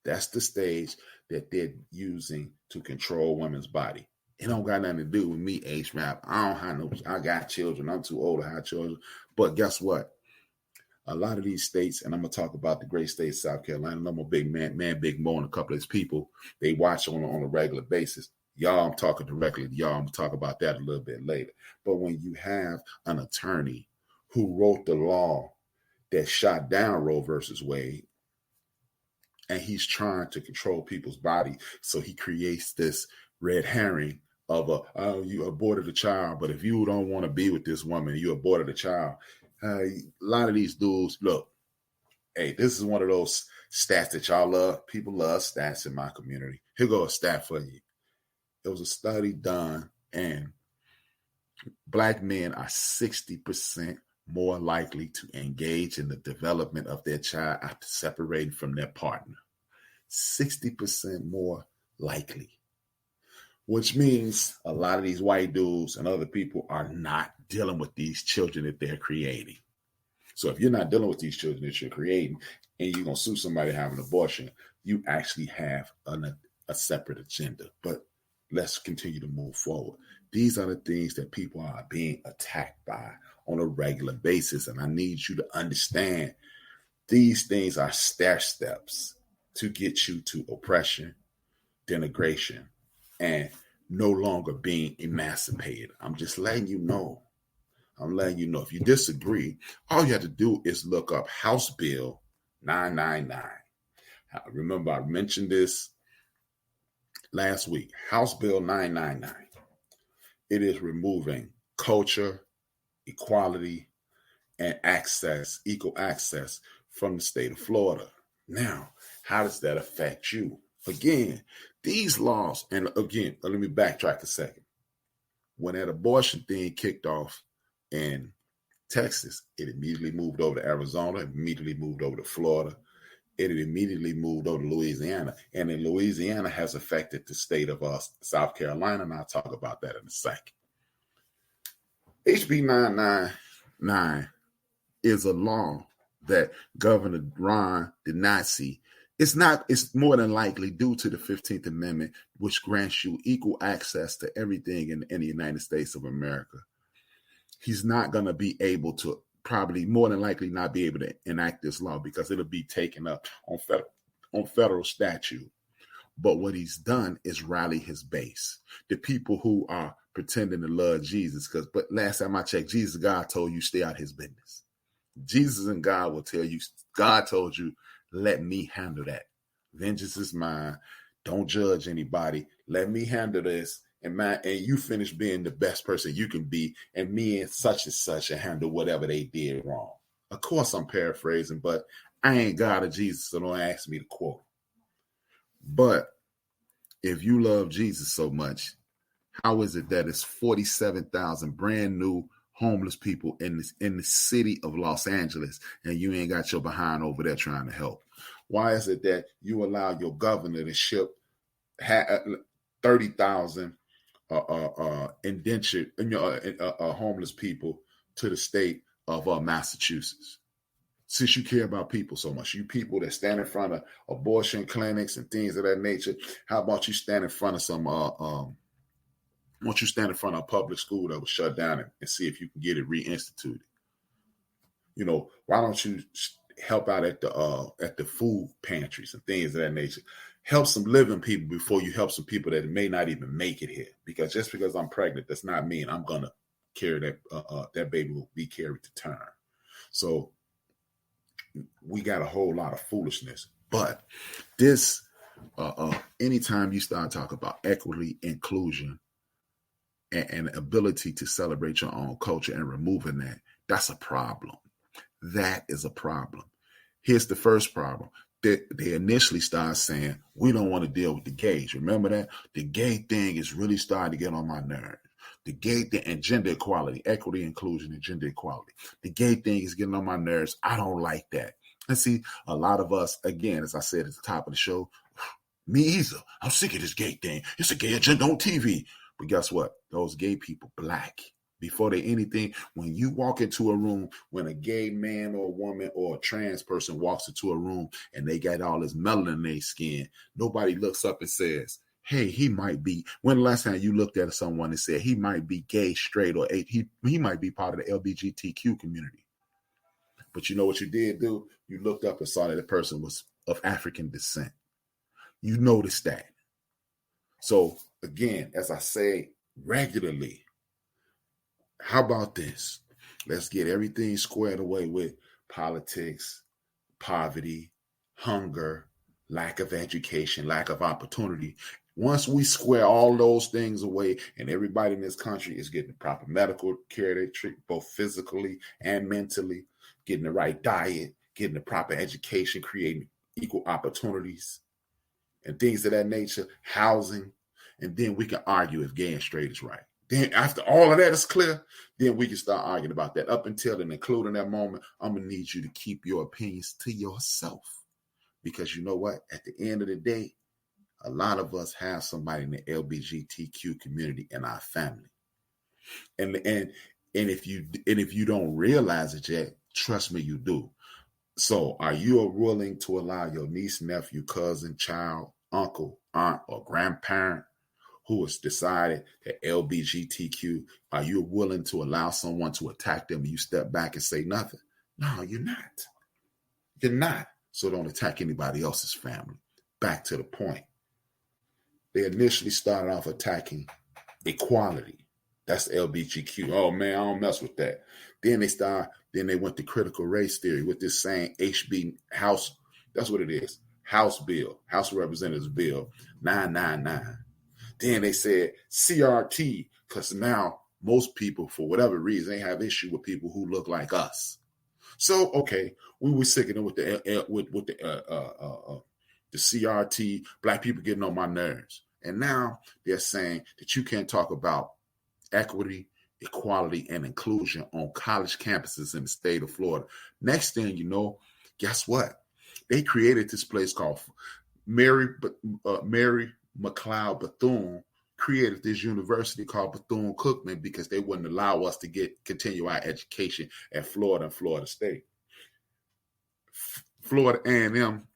That's the stage that they're using to control women's body. It don't got nothing to do with me, H-Rap. I got children. I'm too old to have children. But guess what? A lot of these states, and I'm going to talk about the great state of South Carolina. I'm a big man, Big Mo, and a couple of his people, they watch on a regular basis. Y'all, I'm talking directly to y'all. I'm going to talk about that a little bit later. But when you have an attorney who wrote the law that shot down Roe versus Wade, and he's trying to control people's body, so he creates this red herring of you aborted a child, but if you don't want to be with this woman, you aborted a child. A lot of these dudes, look, hey, this is one of those stats that y'all love. People love stats in my community. Here goes a stat for you. It was a study done, and Black men are 60% more likely to engage in the development of their child after separating from their partner. 60% more likely. Which means a lot of these white dudes and other people are not dealing with these children that they're creating. So if you're not dealing with these children that you're creating and you're going to sue somebody having an abortion, you actually have a separate agenda. But let's continue to move forward. These are the things that people are being attacked by on a regular basis. And I need you to understand these things are stair steps to get you to oppression, denigration, and no longer being emancipated. I'm just letting you know. I'm letting you know. If you disagree, all you have to do is look up House Bill 999. Remember, I mentioned this last week. House Bill 999. It is removing culture, equality, and access, equal access from the state of Florida. Now, how does that affect you? Again, these laws, and again, let me backtrack a second. When that abortion thing kicked off in Texas, it immediately moved over to Arizona, immediately moved over to Florida. it immediately moved over to Louisiana. And in Louisiana has affected the state of South Carolina, and I'll talk about that in a second. HB 999 is a law that Governor Ron did not see. It's more than likely due to the 15th Amendment, which grants you equal access to everything in the United States of America. He's not going to be able to, probably more than likely not be able to enact this law because it'll be taken up on federal statute. But what he's done is rally his base, the people who are pretending to love Jesus. But last time I checked, Jesus, God told you stay out his business. Jesus and God will tell you, God told you, let me handle that. Vengeance is mine. Don't judge anybody. Let me handle this. And you finish being the best person you can be, and me and such and handle whatever they did wrong. Of course, I'm paraphrasing, but I ain't God or Jesus, so don't ask me to quote. But if you love Jesus so much, how is it that it's 47,000 brand new homeless people in the city of Los Angeles, and you ain't got your behind over there trying to help? Why is it that you allow your governor to ship 30,000 indentured homeless people to the state of Massachusetts? Since you care about people so much, you people that stand in front of abortion clinics and things of that nature, how about you stand in front of some once you stand in front of a public school that was shut down and see if you can get it reinstituted? You know, why don't you help out at the food pantries and things of that nature? Help some living people before you help some people that may not even make it here. Because just because I'm pregnant, that's not mean I'm gonna carry that baby will be carried to term. So we got a whole lot of foolishness. But this, anytime you start talking about equity, inclusion, and ability to celebrate your own culture and removing that, that's a problem. That is a problem. Here's the first problem. They initially started saying, we don't want to deal with the gays. Remember that? The gay thing is really starting to get on my nerves. The gay thing and gender equality, equity, inclusion, and gender equality. The gay thing is getting on my nerves. I don't like that. And see, a lot of us, again, as I said at the top of the show, me either. I'm sick of this gay thing. It's a gay agenda on TV. But guess what? Those gay people, black. Before they anything, when you walk into a room, when a gay man or a woman or a trans person walks into a room and they got all this melanin in their skin, nobody looks up and says, hey, he might be. When the last time you looked at someone and said he might be gay, straight, or he might be part of the LGBTQ community? But you know what you did do? You looked up and saw that the person was of African descent. You noticed that. So again, as I say regularly, how about this? Let's get everything squared away with politics, poverty, hunger, lack of education, lack of opportunity. Once we square all those things away and everybody in this country is getting the proper medical care they treat, both physically and mentally, getting the right diet, getting the proper education, creating equal opportunities and things of that nature, housing, and then we can argue if gay and straight is right. Then after all of that is clear, then we can start arguing about that. Up until and including that moment, I'm going to need you to keep your opinions to yourself. Because you know what? At the end of the day, a lot of us have somebody in the LGBTQ community in our family. And if you don't realize it yet, trust me, you do. So are you willing to allow your niece, nephew, cousin, child, uncle, aunt, or grandparent who has decided that LGBTQ, are you willing to allow someone to attack them and you step back and say nothing? No, you're not. You're not. So don't attack anybody else's family. Back to the point. They initially started off attacking equality. That's the LGBTQ. Oh man, I don't mess with that. Then they went to critical race theory with this saying HB House. That's what it is. House Bill, House of Representatives Bill 999. Then they said CRT, because now most people, for whatever reason, they have issue with people who look like us. So, okay, we were sick of it with the CRT, black people getting on my nerves. And now they're saying that you can't talk about equity, equality, and inclusion on college campuses in the state of Florida. Next thing you know, guess what? They created this place called Mary McLeod Bethune created this university called Bethune-Cookman because they wouldn't allow us to continue our education at Florida and Florida State. Florida A&M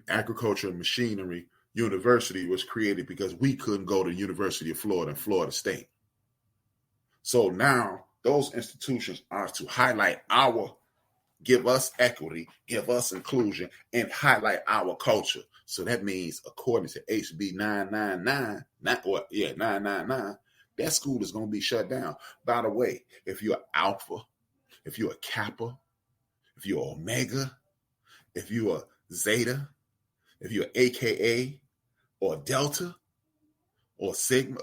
Agriculture and Machinery University was created because we couldn't go to University of Florida and Florida State. So now those institutions are to highlight give us equity, give us inclusion, and highlight our culture. So that means, according to HB 999, that school is going to be shut down. By the way, if you're Alpha, if you're a Kappa, if you're Omega, if you're a Zeta, if you're AKA or Delta or Sigma,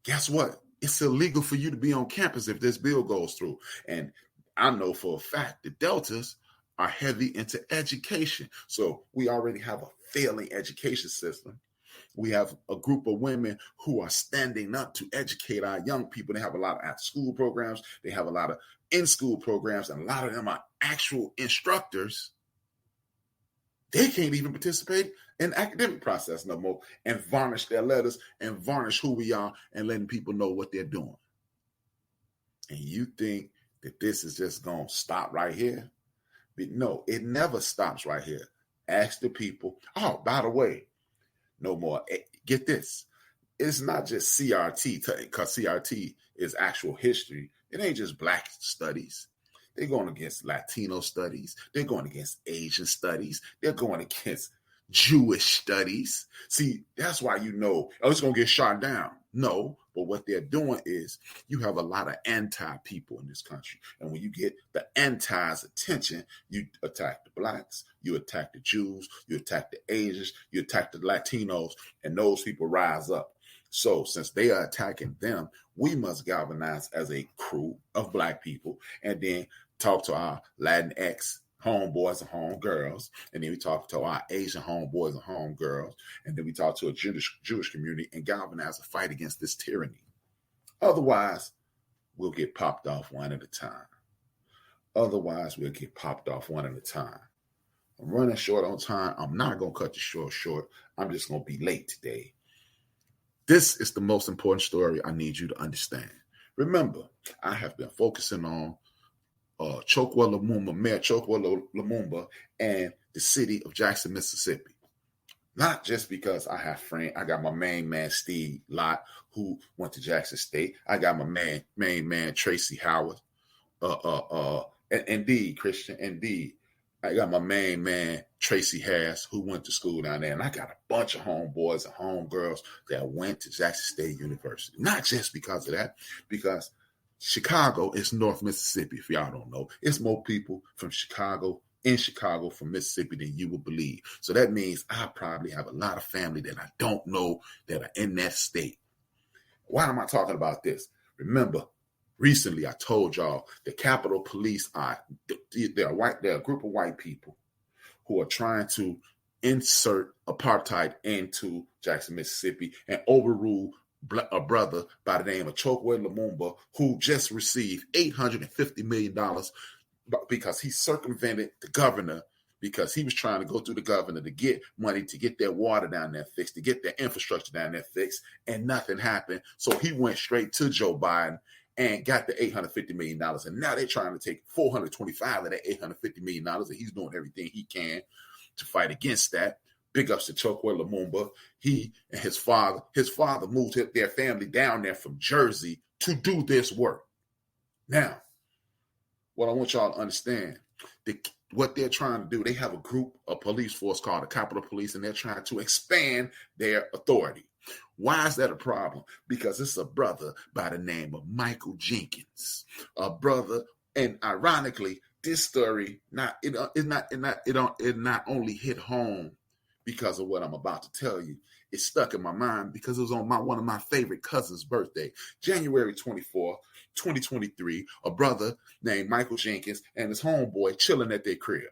guess what? It's illegal for you to be on campus if this bill goes through. And I know for a fact the Deltas are heavy into education. So we already have a failing education system. We have a group of women who are standing up to educate our young people. They have a lot of after-school programs. They have a lot of in-school programs, and a lot of them are actual instructors. They can't even participate in the academic process no more and varnish their letters and varnish who we are and letting people know what they're doing. And you think that this is just going to stop right here? But no, it never stops right here. Ask the people. Oh, by the way, no more. Get this. It's not just CRT, because CRT is actual history. It ain't just Black studies. They're going against Latino studies. They're going against Asian studies. They're going against Jewish studies. See, that's why it's going to get shot down. No, but what they're doing is you have a lot of anti-people in this country. And when you get the anti's attention, you attack the Blacks, you attack the Jews, you attack the Asians, you attack the Latinos, and those people rise up. So since they are attacking them, we must galvanize as a crew of Black people and then talk to our Latinx homeboys and homegirls, and then we talk to our Asian homeboys and homegirls, and then we talk to a Jewish community and galvanize a fight against this tyranny. Otherwise, we'll get popped off one at a time. I'm running short on time. I'm not going to cut the show short. I'm just going to be late today. This is the most important story I need you to understand. Remember, I have been focusing on Chokwe Lumumba, Mayor Chokwe Lumumba, and the city of Jackson, Mississippi. Not just because I got my main man, Steve Lott, who went to Jackson State. I got my main man, Tracy Howard. Indeed, Christian, indeed. I got my main man, Tracy Harris, who went to school down there. And I got a bunch of homeboys and homegirls that went to Jackson State University. Not just because of that, because Chicago is North Mississippi, if y'all don't know. It's more people from Chicago, from Mississippi than you would believe. So that means I probably have a lot of family that I don't know that are in that state. Why am I talking about this? Remember, recently I told y'all the Capitol Police they're a group of white people who are trying to insert apartheid into Jackson, Mississippi and overrule a brother by the name of Chokwe Lumumba, who just received $850 million because he circumvented the governor, because he was trying to go through the governor to get money to get their water down there fixed, to get their infrastructure down there fixed, and nothing happened. So he went straight to Joe Biden and got the $850 million. And now they're trying to take $425 of that $850 million, and he's doing everything he can to fight against that. Big ups to Chokwe Lumumba. He and his father moved their family down there from Jersey to do this work. Now, what I want y'all to understand, what they're trying to do, they have a police force called the Capitol Police, and they're trying to expand their authority. Why is that a problem? Because it's a brother by the name of Michael Jenkins, a brother, and ironically, this story not only hit home because of what I'm about to tell you. It stuck in my mind because it was on one of my favorite cousins' birthday, January 24, 2023. A brother named Michael Jenkins and his homeboy chilling at their crib.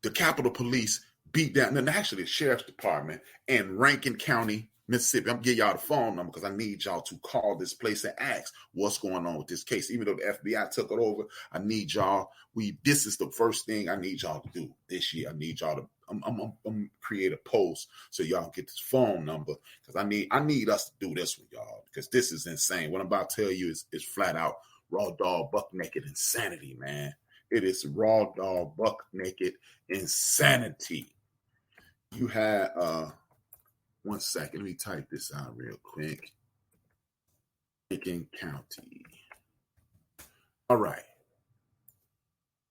The Capitol Police beat down, and actually the Sheriff's Department and Rankin County, Mississippi, I'm going to give y'all the phone number because I need y'all to call this place and ask what's going on with this case. Even though the FBI took it over, I need y'all. This is the first thing I need y'all to do this year. I need y'all to, I'm create a post so y'all get this phone number because I need us to do this with y'all because this is insane. What I'm about to tell you is flat out raw dog, buck naked insanity, man. It is raw dog, buck naked insanity. You had, 1 second, let me type this out real quick. Rankin County. All right.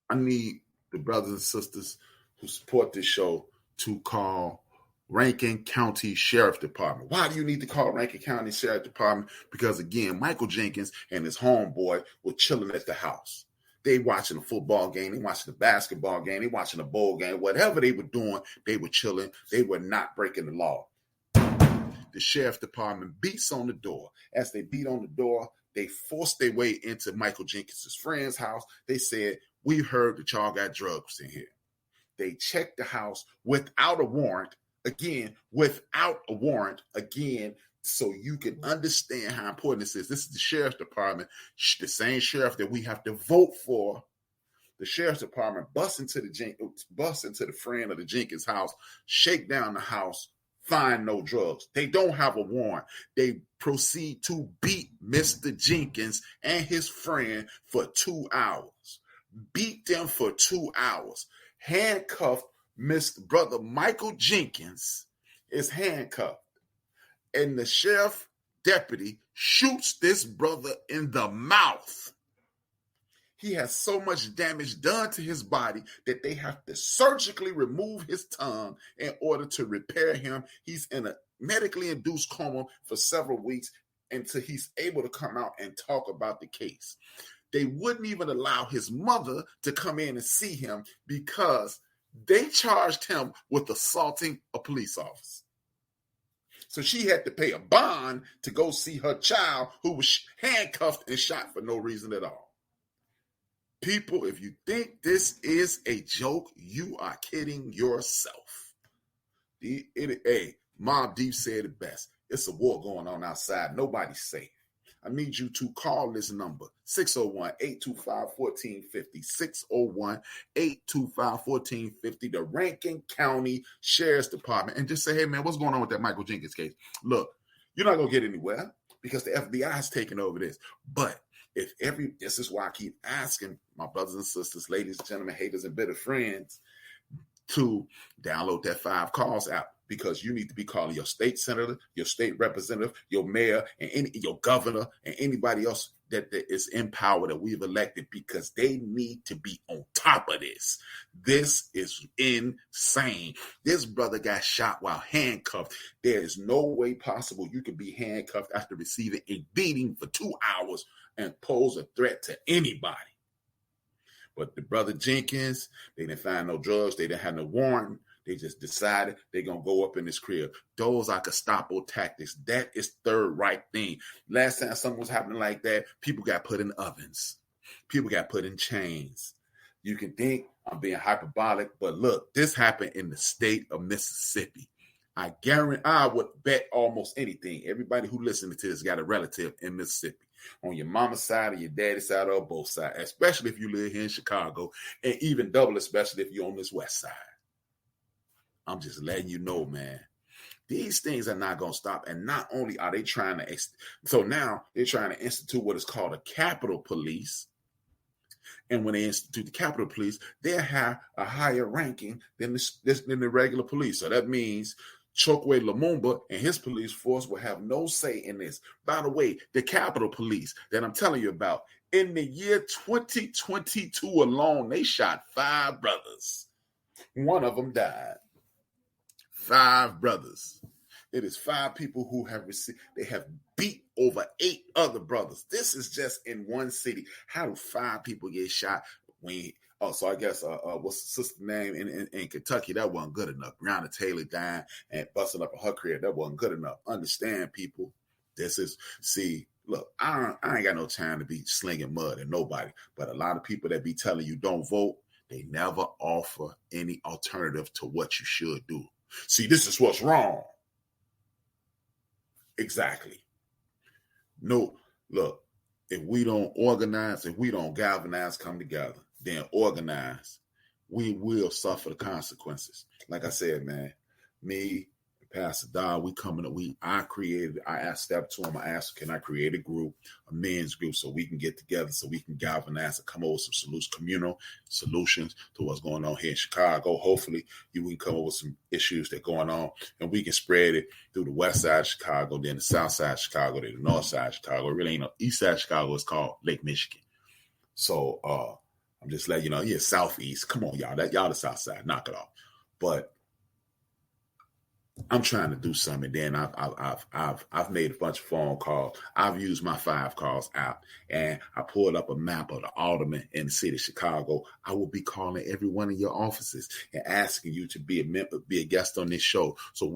I need the brothers and sisters who support this show to call Rankin County Sheriff Department. Why do you need to call Rankin County Sheriff Department? Because, again, Michael Jenkins and his homeboy were chilling at the house. They watching a football game. They watching a basketball game. They watching a bowl game. Whatever they were doing, they were chilling. They were not breaking the law. The sheriff department beats on the door. As they beat on the door, they forced their way into Michael Jenkins' friend's house. They said, we heard that y'all got drugs in here. They checked the house without a warrant. Again, so you can understand how important this is. This is the sheriff's department, the same sheriff that we have to vote for. The sheriff's department busts into the friend of the Jenkins house, shake down the house, find no drugs. They don't have a warrant. They proceed to beat Mr. Jenkins and his friend for 2 hours. Beat them for 2 hours. Handcuffed Mr. Brother Michael Jenkins is handcuffed. And the sheriff deputy shoots this brother in the mouth. He has so much damage done to his body that they have to surgically remove his tongue in order to repair him. He's in a medically induced coma for several weeks until he's able to come out and talk about the case. They wouldn't even allow his mother to come in and see him because they charged him with assaulting a police officer. So she had to pay a bond to go see her child who was handcuffed and shot for no reason at all. People, if you think this is a joke, you are kidding yourself. Mobb Deep said it best. It's a war going on outside. Nobody's safe. I need you to call this number, 601-825-1450, 601-825-1450, the Rankin County Sheriff's Department, and just say, hey, man, what's going on with that Michael Jenkins case? Look, you're not going to get anywhere because the FBI is taking over this. But this is why I keep asking my brothers and sisters, ladies and gentlemen, haters and bitter friends, to download that 5 Calls app. Because you need to be calling your state senator, your state representative, your mayor, and your governor, and anybody else that is in power that we've elected, because they need to be on top of this. This is insane. This brother got shot while handcuffed. There is no way possible you can be handcuffed after receiving a beating for 2 hours and pose a threat to anybody. But the brother Jenkins, they didn't find no drugs. They didn't have no warrant. They just decided they're going to go up in this crib. Those are Gestapo tactics. That is Third Reich thing. Last time something was happening like that, people got put in ovens. People got put in chains. You can think I'm being hyperbolic, but look, this happened in the state of Mississippi. I would bet almost anything. Everybody who listening to this got a relative in Mississippi. On your mama's side or your daddy's side or both sides, especially if you live here in Chicago, and even double, especially if you're on this west side. I'm just letting you know, man, these things are not going to stop. And not only are they trying to, so now they're trying to institute what is called a Capitol Police. And when they institute the Capitol Police, they have a higher ranking than the regular police. So that means Chokwe Lumumba and his police force will have no say in this. By the way, the Capitol Police that I'm telling you about, in the year 2022 alone, they shot 5 brothers. One of them died. 5 brothers. It is 5 people who have received, they have beat over 8 other brothers. This is just in one city. How do 5 people get shot? So I guess, what's the sister's name in Kentucky? That wasn't good enough. Breonna Taylor dying and busting up in her career. That wasn't good enough. Understand, people. Look, I ain't got no time to be slinging mud at nobody. But a lot of people that be telling you don't vote, they never offer any alternative to what you should do. See, this is what's wrong. Exactly. No, look, if we don't organize, if we don't galvanize, come together, then organize, we will suffer the consequences. Like I said, man, me, Pastor Dodd, we coming up. I asked Step to him. I asked, can I create a group, a men's group, so we can get together, so we can galvanize and come up with some communal solutions to what's going on here in Chicago. Hopefully, we can come up with some issues that are going on, and we can spread it through the west side of Chicago, then the south side of Chicago, then the north side of Chicago. It really ain't no east side of Chicago. It's called Lake Michigan. So I'm just letting you know, yeah, southeast. Come on, y'all. Y'all the south side. Knock it off. But I'm trying to do something. Then I've made a bunch of phone calls. I've used my 5 calls out, and I pulled up a map of the aldermen in the city of Chicago. I will be calling every one of your offices and asking you to be a guest on this show, so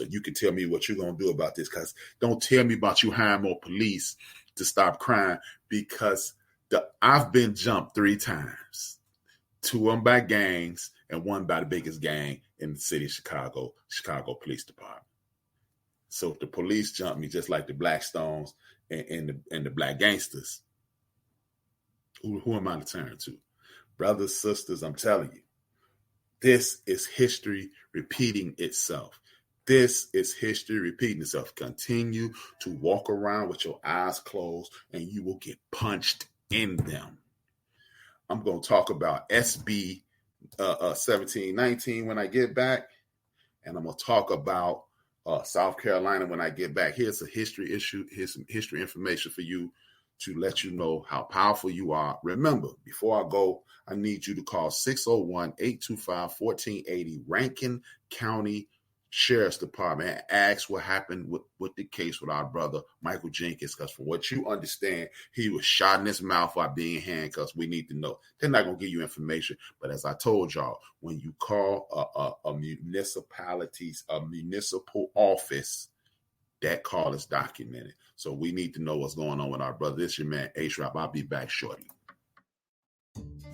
you can tell me what you're gonna do about this. Because don't tell me about you hiring more police to stop crime, because I've been jumped 3 times. 2 of them by gangs and 1 by the biggest gang in the city of Chicago Police Department. So if the police jump me just like the Blackstones and the Black Gangsters, who am I to turn to? Brothers, sisters, I'm telling you, this is history repeating itself. This is history repeating itself. Continue to walk around with your eyes closed and you will get punched in them. I'm going to talk about SB 1719 when I get back, and I'm going to talk about South Carolina when I get back. Here's a history issue. Here's some history information for you to let you know how powerful you are. Remember, before I go, I need you to call 601-825-1480 Rankin County Sheriff's Department and ask what happened with the case with our brother Michael Jenkins, because from what you understand, he was shot in his mouth while being handcuffed. We need to know. They're not going to give you information, but as I told y'all, when you call a municipal office, that call is documented. So we need to know what's going on with our brother. This is your man H-Rap. I'll be back shortly.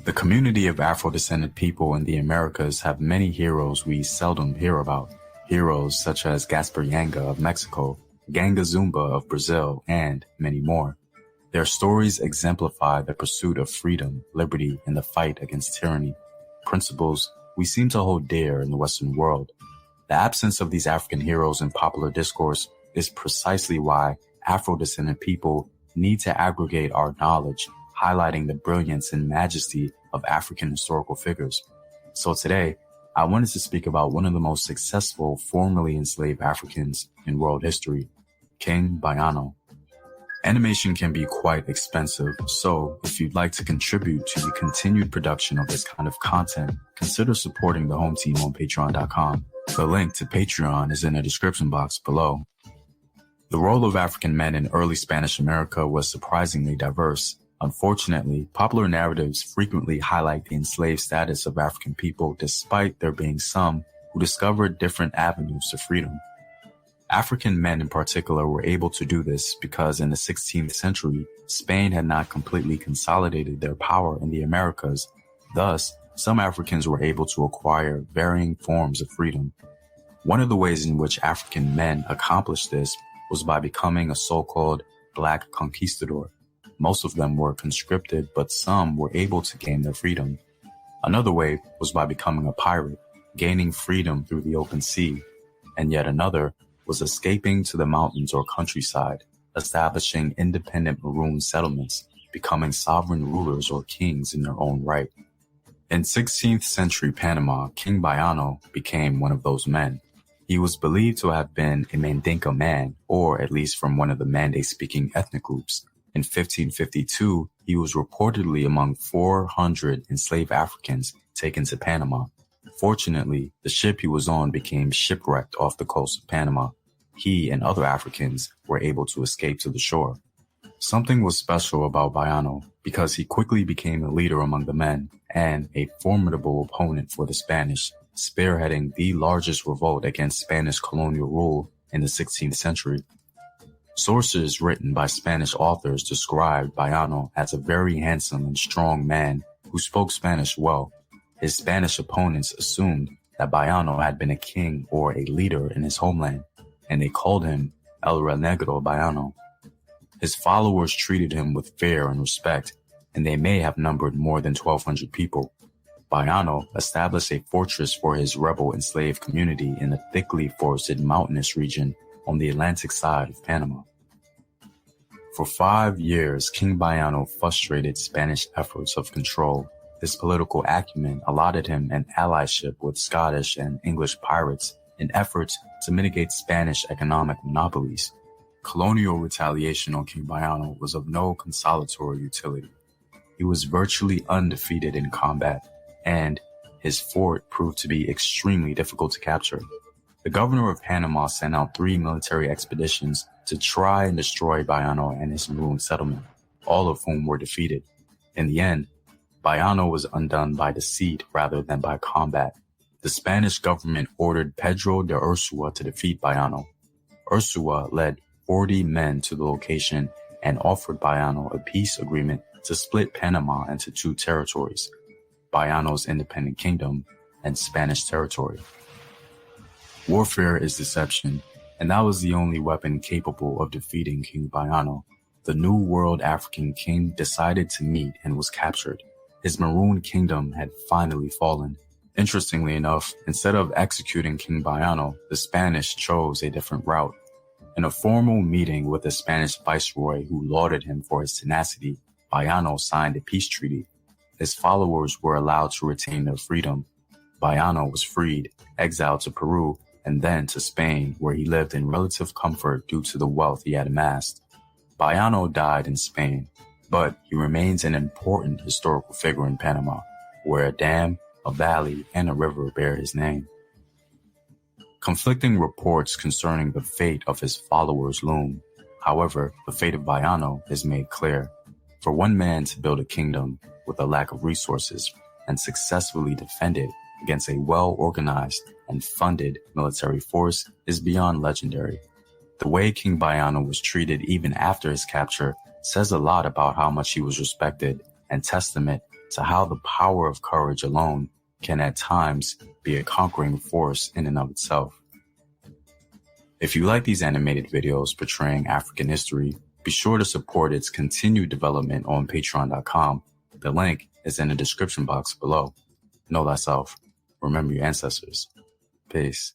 The community of Afro-descended people in the Americas have many heroes we seldom hear about. Heroes such as Gaspar Yanga of Mexico, Ganga Zumba of Brazil, and many more. Their stories exemplify the pursuit of freedom, liberty, and the fight against tyranny, principles we seem to hold dear in the Western world. The absence of these African heroes in popular discourse is precisely why Afro-descended people need to aggregate our knowledge, highlighting the brilliance and majesty of African historical figures. So today, I wanted to speak about one of the most successful formerly enslaved Africans in world history, King Baiano. Animation can be quite expensive, so if you'd like to contribute to the continued production of this kind of content, consider supporting the home team on patreon.com. The link to Patreon is in the description box below. The role of African men in early Spanish America was surprisingly diverse. Unfortunately, popular narratives frequently highlight the enslaved status of African people despite there being some who discovered different avenues to freedom. African men in particular were able to do this because in the 16th century, Spain had not completely consolidated their power in the Americas. Thus, some Africans were able to acquire varying forms of freedom. One of the ways in which African men accomplished this was by becoming a so-called Black conquistador. Most of them were conscripted, but some were able to gain their freedom. Another way was by becoming a pirate, gaining freedom through the open sea. And yet another was escaping to the mountains or countryside, establishing independent maroon settlements, becoming sovereign rulers or kings in their own right. In 16th century Panama, King Baiano became one of those men. He was believed to have been a Mandinka man, or at least from one of the Mande-speaking ethnic groups. In 1552, he was reportedly among 400 enslaved Africans taken to Panama. Fortunately, the ship he was on became shipwrecked off the coast of Panama. He and other Africans were able to escape to the shore. Something was special about Baiano because he quickly became a leader among the men and a formidable opponent for the Spanish, spearheading the largest revolt against Spanish colonial rule in the 16th century. Sources written by Spanish authors described Baiano as a very handsome and strong man who spoke Spanish well. His Spanish opponents assumed that Baiano had been a king or a leader in his homeland, and they called him El Renegado Baiano. His followers treated him with fear and respect, and they may have numbered more than 1,200 people. Baiano established a fortress for his rebel enslaved community in a thickly forested mountainous region on the Atlantic side of Panama. For 5 years, King Baiano frustrated Spanish efforts of control. His political acumen allotted him an allyship with Scottish and English pirates in efforts to mitigate Spanish economic monopolies. Colonial retaliation on King Baiano was of no consolatory utility. He was virtually undefeated in combat, and his fort proved to be extremely difficult to capture. The governor of Panama sent out 3 military expeditions to try and destroy Baiano and his maroon settlement, all of whom were defeated. In the end, Baiano was undone by deceit rather than by combat. The Spanish government ordered Pedro de Ursua to defeat Baiano. Ursua led 40 men to the location and offered Baiano a peace agreement to split Panama into 2 territories, Baiano's independent kingdom and Spanish territory. Warfare is deception, and that was the only weapon capable of defeating King Baiano. The New World African king decided to meet and was captured. His maroon kingdom had finally fallen. Interestingly enough, instead of executing King Baiano, the Spanish chose a different route. In a formal meeting with the Spanish viceroy who lauded him for his tenacity, Baiano signed a peace treaty. His followers were allowed to retain their freedom. Baiano was freed, exiled to Peru, and then to Spain, where he lived in relative comfort due to the wealth he had amassed. Baiano died in Spain, but he remains an important historical figure in Panama, where a dam, a valley, and a river bear his name. Conflicting reports concerning the fate of his followers loom. However, the fate of Baiano is made clear. For one man to build a kingdom with a lack of resources and successfully defend it against a well-organized and funded military force is beyond legendary. The way King Baiano was treated even after his capture says a lot about how much he was respected and testament to how the power of courage alone can at times be a conquering force in and of itself. If you like these animated videos portraying African history, be sure to support its continued development on patreon.com. The link is in the description box below. Know thyself. Remember your ancestors. Peace.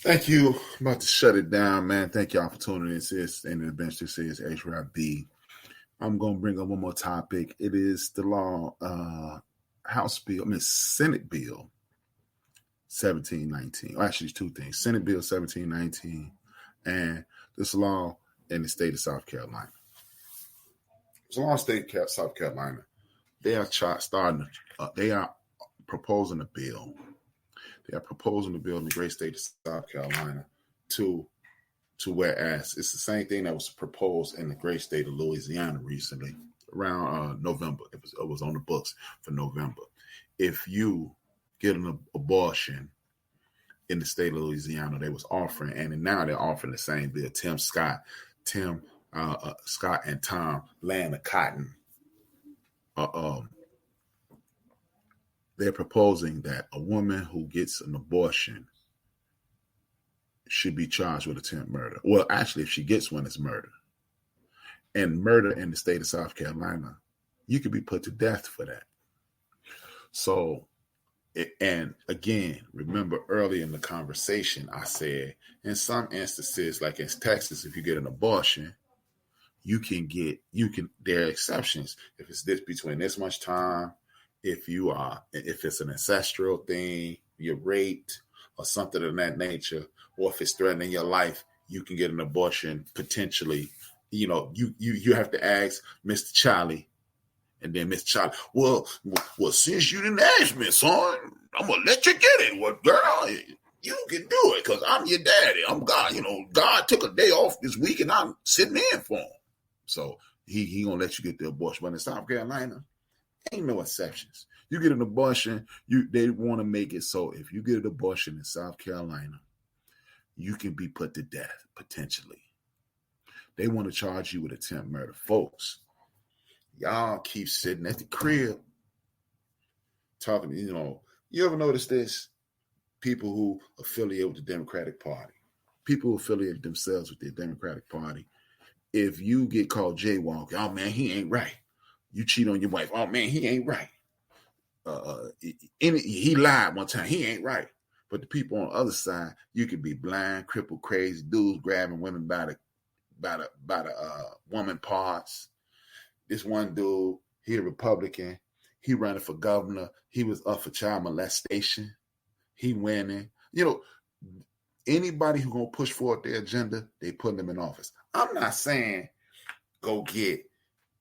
Thank you. I'm about to shut it down, man. Thank y'all for tuning in. This is the end of the bench. This is H-Rap B. I'm going to bring up one more topic. It is the law, Senate Bill 1719. Well, actually, it's 2 things. Senate Bill 1719 and this law in the state of South Carolina. It's a law in the state of South Carolina. They are proposing a bill. They are proposing a bill in the great state of South Carolina to whereas it's the same thing that was proposed in the great state of Louisiana recently around November. It was on the books for November. If you get an abortion in the state of Louisiana, they was offering, and now they're offering the same bill. Scott and Tom Land Cotton. They're proposing that a woman who gets an abortion should be charged with attempt murder. Well, actually, if she gets one, it's murder. And murder in the state of South Carolina, you could be put to death for that. So, and again, remember early in the conversation, I said, in some instances, like in Texas, if you get an abortion, there are exceptions. If it's between this much time, if it's an ancestral thing, you're raped or something of that nature, or if it's threatening your life, you can get an abortion potentially. You know, you have to ask Mr. Charlie, and then Mr. Charlie, well, since you didn't ask me, son, I'm gonna let you get it. Well, girl, you can do it because I'm your daddy. I'm God. You know, God took a day off this week, and I'm sitting in for him. So he gonna let you get the abortion. But in South Carolina, ain't no exceptions. You get an abortion, they want to make it so if you get an abortion in South Carolina, you can be put to death, potentially. They want to charge you with attempt murder. Folks, y'all keep sitting at the crib talking, you ever notice this? people who affiliate with the Democratic Party, people who affiliate themselves with the Democratic Party, if you get called jaywalking, oh man, he ain't right. You cheat on your wife, oh man, he ain't right. He lied one time, he ain't right. But the people on the other side, you could be blind, crippled, crazy, dudes grabbing women by the woman parts. This one dude, he a Republican, he running for governor, he was up for child molestation, he winning. You know, anybody who gonna push forward their agenda, they putting them in office. I'm not saying go get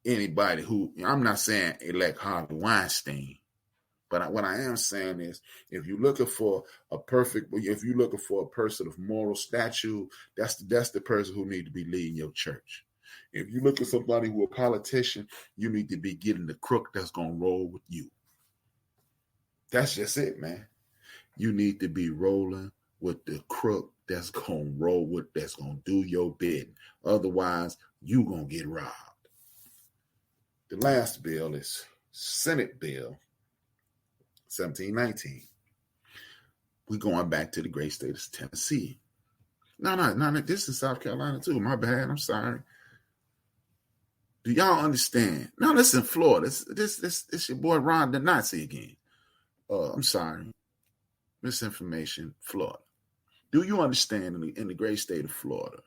anybody I'm not saying elect Harvey Weinstein. But what I am saying is, if you're looking for if you're looking for a person of moral stature, that's the person who need to be leading your church. If you're looking for somebody who a politician, you need to be getting the crook that's gonna roll with you. That's just it, man. You need to be rolling with the crook that's gonna roll with, that's gonna do your bidding. Otherwise, you gonna get robbed. The last bill is Senate Bill 1719. We're going back to the great state of Tennessee. No, this is South Carolina too. My bad. I'm sorry. Do y'all understand? No, this is in Florida. This your boy Ron the Nazi again. I'm sorry. Misinformation, Florida. Do you understand in the great state of Florida,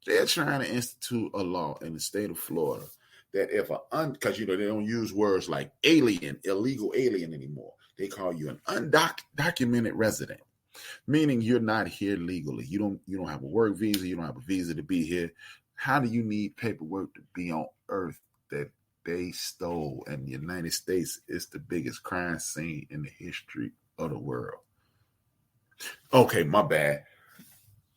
they're trying to institute a law in the state of Florida that if because they don't use words like alien, illegal alien anymore. They call you an undocumented resident, meaning you're not here legally. You don't have a work visa. You don't have a visa to be here. How do you need paperwork to be on earth that they stole? And the United States is the biggest crime scene in the history of the world. Okay, my bad.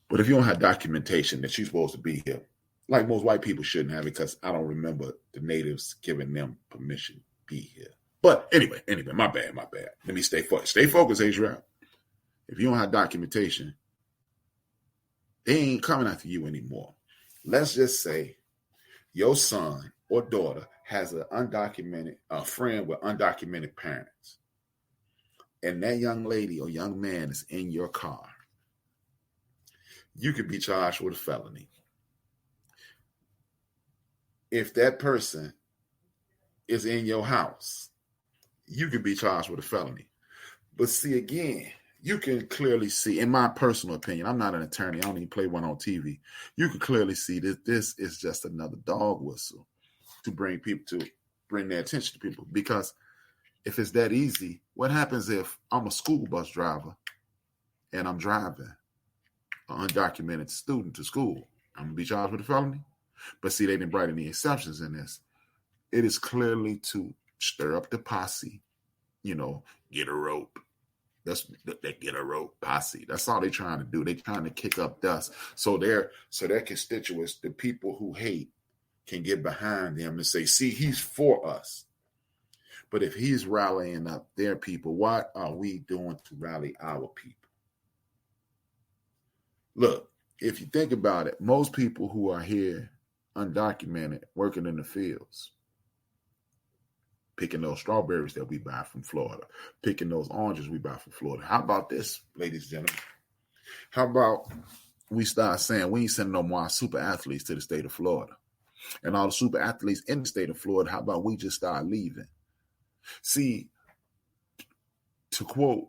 But if you don't have documentation that you're supposed to be here, like most white people shouldn't have, because I don't remember the natives giving them permission to be here. But anyway, my bad. Let me stay focused. Stay focused, Israel. If you don't have documentation, they ain't coming after you anymore. Let's just say your son or daughter has a friend with undocumented parents, and that young lady or young man is in your car. You could be charged with a felony. If that person is in your house, you could be charged with a felony. But see, again, you can clearly see, in my personal opinion, I'm not an attorney, I don't even play one on TV. You can clearly see that this is just another dog whistle to bring their attention to people. Because if it's that easy, what happens if I'm a school bus driver and I'm driving an undocumented student to school? I'm going to be charged with a felony? But see, they didn't write any exceptions in this. It is clearly to stir up the posse, get a rope. They get a rope posse. That's all they're trying to do. They're trying to kick up dust. So their constituents, the people who hate, can get behind them and say, see, he's for us. But if he's rallying up their people, what are we doing to rally our people? Look, if you think about it, most people who are here undocumented, working in the fields, picking those strawberries that we buy from Florida, picking those oranges we buy from Florida. How about this, ladies and gentlemen? How about we start saying we ain't sending no more super athletes to the state of Florida? And all the super athletes in the state of Florida, how about we just start leaving? See, to quote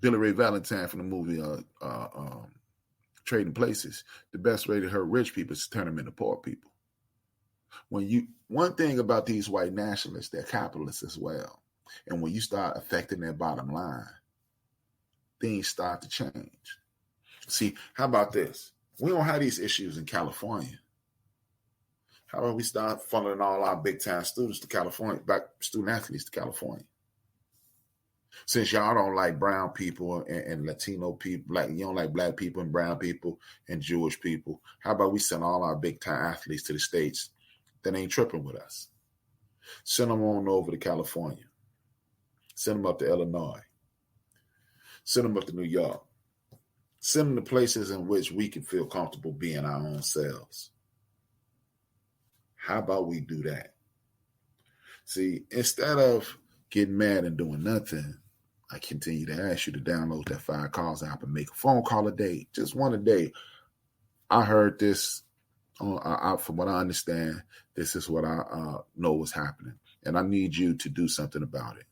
Billy Ray Valentine from the movie Trading Places, the best way to hurt rich people is to turn them into poor people. One thing about these white nationalists, they're capitalists as well. And when you start affecting their bottom line, things start to change. See, how about this? We don't have these issues in California. How about we start funneling all our big time students to California, back student athletes to California? Since y'all don't like brown people and Latino people, you don't like black people and brown people and Jewish people, how about we send all our big time athletes to the States that ain't tripping with us? Send them on over to California. Send them up to Illinois. Send them up to New York. Send them to places in which we can feel comfortable being our own selves. How about we do that? See, instead of getting mad and doing nothing, I continue to ask you to download that 5 Calls app and make a phone call a day, just one a day. I heard this, from what I understand, this is what I know was happening. And I need you to do something about it.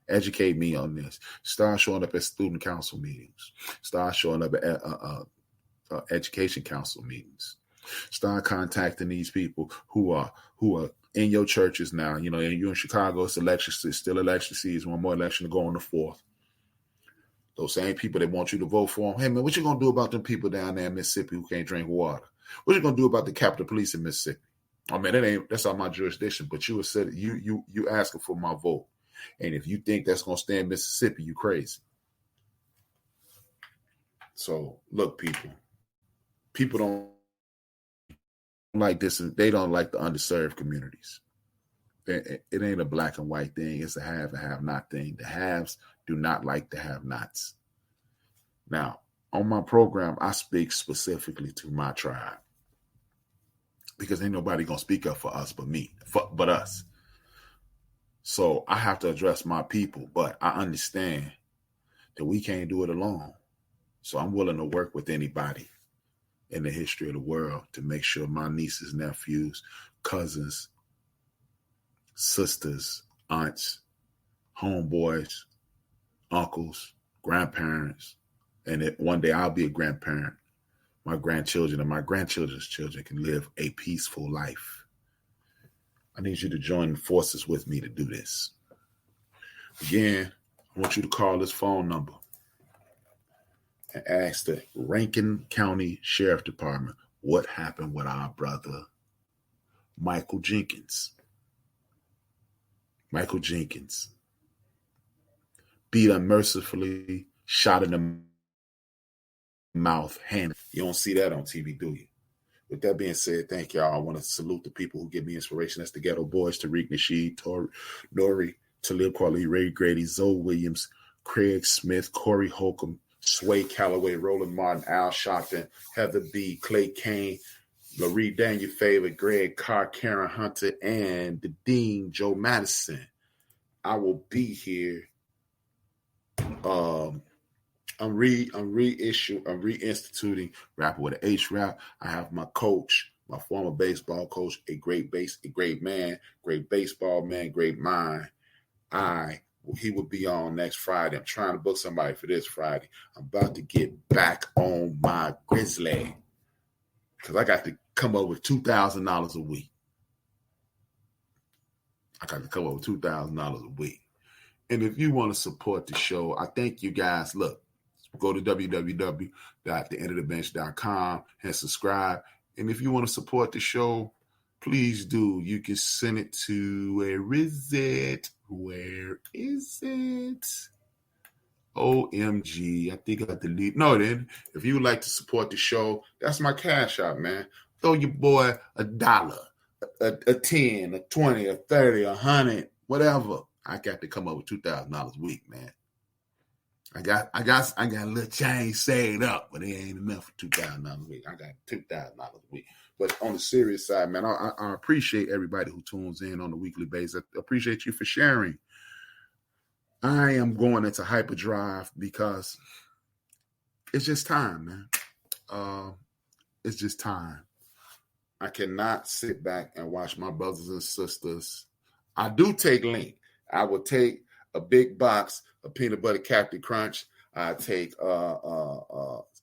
Educate me on this. Start showing up at student council meetings. Start showing up at education council meetings. Start contacting these people who are in your churches now. You know, you're in Chicago, it's still election season, one more election to go on the 4th. Those same people that want you to vote for them. Hey, man, what you going to do about them people down there in Mississippi who can't drink water? What you going to do about the Capitol Police in Mississippi? I mean, that's not my jurisdiction, but you said you asking for my vote. And if you think that's going to stay in Mississippi, you crazy. So, look, people don't like this. They don't like the underserved communities. It ain't a black and white thing. It's a have and have not thing. The haves do not like the have nots. Now, on my program, I speak specifically to my tribe because ain't nobody going to speak up for us but us. So I have to address my people, but I understand that we can't do it alone. So I'm willing to work with anybody in the history of the world to make sure my nieces, nephews, cousins, sisters, aunts, homeboys, uncles, grandparents, and that one day I'll be a grandparent. My grandchildren and my grandchildren's children can live a peaceful life. I need you to join forces with me to do this. Again, I want you to call this phone number and ask the Rankin County Sheriff Department what happened with our brother, Michael Jenkins. Michael Jenkins beat unmercifully, shot in the mouth, hand. You don't see that on TV, do you? With that being said, thank y'all. I want to salute the people who give me inspiration. That's the Ghetto Boys, Tariq Nasheed, Nori, Talib Kweli, Ray Grady, Zoe Williams, Craig Smith, Corey Holcomb, Sway Calloway, Roland Martin, Al Sharpton, Heather B., Clay Kane, Marie Daniel Favorite, Greg Carr, Karen Hunter, and the Dean, Joe Madison. I will be here. I'm reinstituting Rapper with an H rap. I have my coach, my former baseball coach, a great man, great baseball man, great mind. He will be on next Friday. I'm trying to book somebody for this Friday. I'm about to get back on my Grizzly because I got to come up with $2,000 a week. I got to come up with $2,000 a week. And if you want to support the show, I thank you guys. Look, go to www.theendofthebench.com and subscribe. And if you want to support the show, please do. You can send it to, where is it? OMG. I think I deleted. No, then. If you would like to support the show, that's my cash out, man. Throw your boy $1, a 10, a 20, a 30, 100, whatever. I got to come up with $2,000 a week, man. I got a little change saved up, but it ain't enough for $2,000 a week. I got $2,000 a week. But on the serious side, man, I appreciate everybody who tunes in on a weekly basis. I appreciate you for sharing. I am going into hyperdrive because it's just time, man. It's just time. I cannot sit back and watch my brothers and sisters. I do take Link. I will take a big box of peanut butter Captain Crunch. I take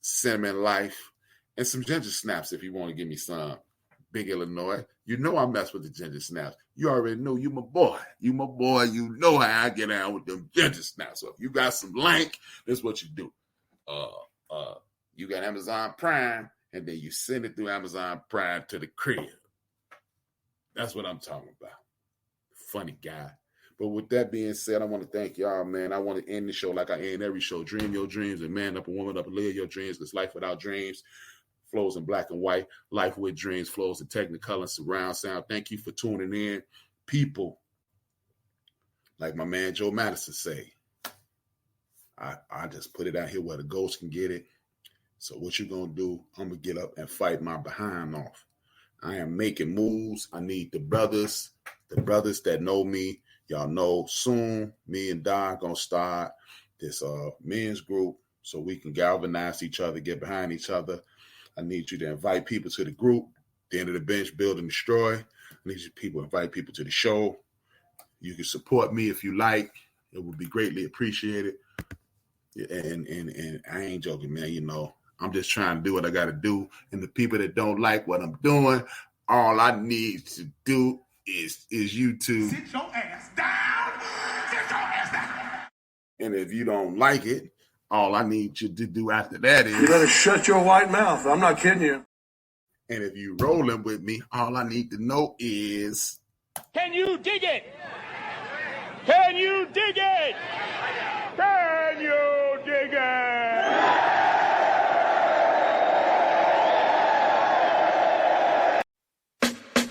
Cinnamon Life and some ginger snaps if you want to give me some. Big Illinois. You know I mess with the ginger snaps. You already know you my boy. You my boy. You know how I get out with them ginger snaps. So if you got some Lank, this is what you do. You got Amazon Prime, and then you send it through Amazon Prime to the crib. That's what I'm talking about. Funny guy. But with that being said, I want to thank y'all, man. I want to end the show like I end every show. Dream your dreams and man up and woman up and live your dreams, because life without dreams flows in black and white. Life with dreams flows in technicolor and surround sound. Thank you for tuning in. People, like my man Joe Madison say, I just put it out here where the ghost can get it. So what you going to do, I'm going to get up and fight my behind off. I am making moves. I need the brothers that know me. Y'all know soon me and Don gonna start this men's group so we can galvanize each other, get behind each other. I need you to invite people to the group, the End of the Bench, Build and Destroy. I need you people to invite people to the show. You can support me if you like. It would be greatly appreciated. And I ain't joking, man. You know, I'm just trying to do what I got to do. And the people that don't like what I'm doing, all I need to do is YouTube. Sit your ass down. Sit your ass down. And if you don't like it, all I need you to do after that is... You better shut your white mouth. I'm not kidding you. And if you rolling with me, all I need to know is... Can you dig it? Can you dig it? Can you dig it?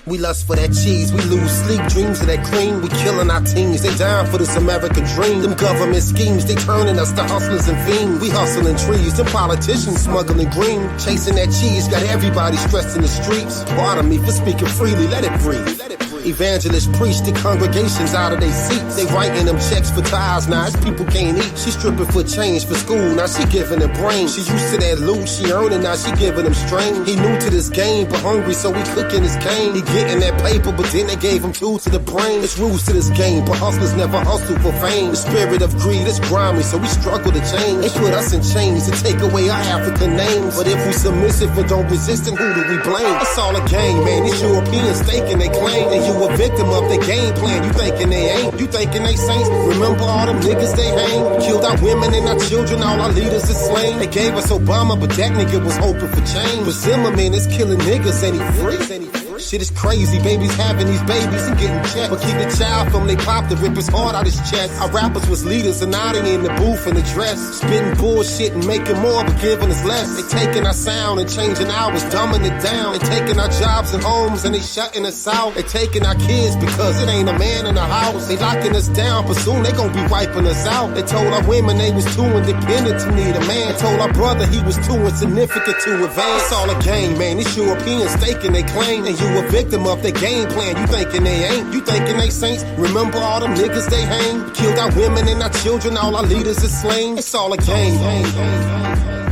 We lust for that cheese, we lose sleep, dreams of that cream. We killing our teens, they dying for this American dream. Them government schemes, they turning us to hustlers and fiends. We hustling trees, them politicians smuggling green. Chasing that cheese, got everybody stressed in the streets. Pardon me for speaking freely, let it breathe. Evangelists preach to congregations out of their seats. They writing them checks for tithes, now it's people can't eat. She stripping for change for school, now she giving her brain. She used to that loot, she earning, now she giving them strain. He new to this game, but hungry, so he cooking his cane. He getting that paper, but then they gave him two to the brain. It's rules to this game, but hustlers never hustle for fame. The spirit of greed is grimy, so we struggle to change. They put us in chains to take away our African names. But if we submissive and don't resist, then who do we blame? It's all a game, man. These Europeans staking they claim. And you a victim of their game plan. You thinking they ain't. You thinking they saints. Remember all them niggas they hang? Killed our women and our children. All our leaders is slain. They gave us Obama, but that nigga was hoping for change. But Zimmerman is killing niggas and he free. Shit is crazy, babies having these babies and getting checked. But keep the child from they pop to rip his heart out his chest. Our rappers was leaders and now they in the booth in the dress. Spitting bullshit and making more but giving us less. They taking our sound and changing ours, dumbing it down. They taking our jobs and homes and they shutting us out. They taking our kids because it ain't a man in the house. They locking us down, but soon they gon' be wiping us out. They told our women they was too independent to need a man. They told our brother he was too insignificant to advance. It's all a game, man. These Europeans staking they claim. And you a victim of their game plan. You thinking they ain't. You thinking they saints. Remember all them niggas they hang. Killed our women and our children. All our leaders is slain. It's all a game.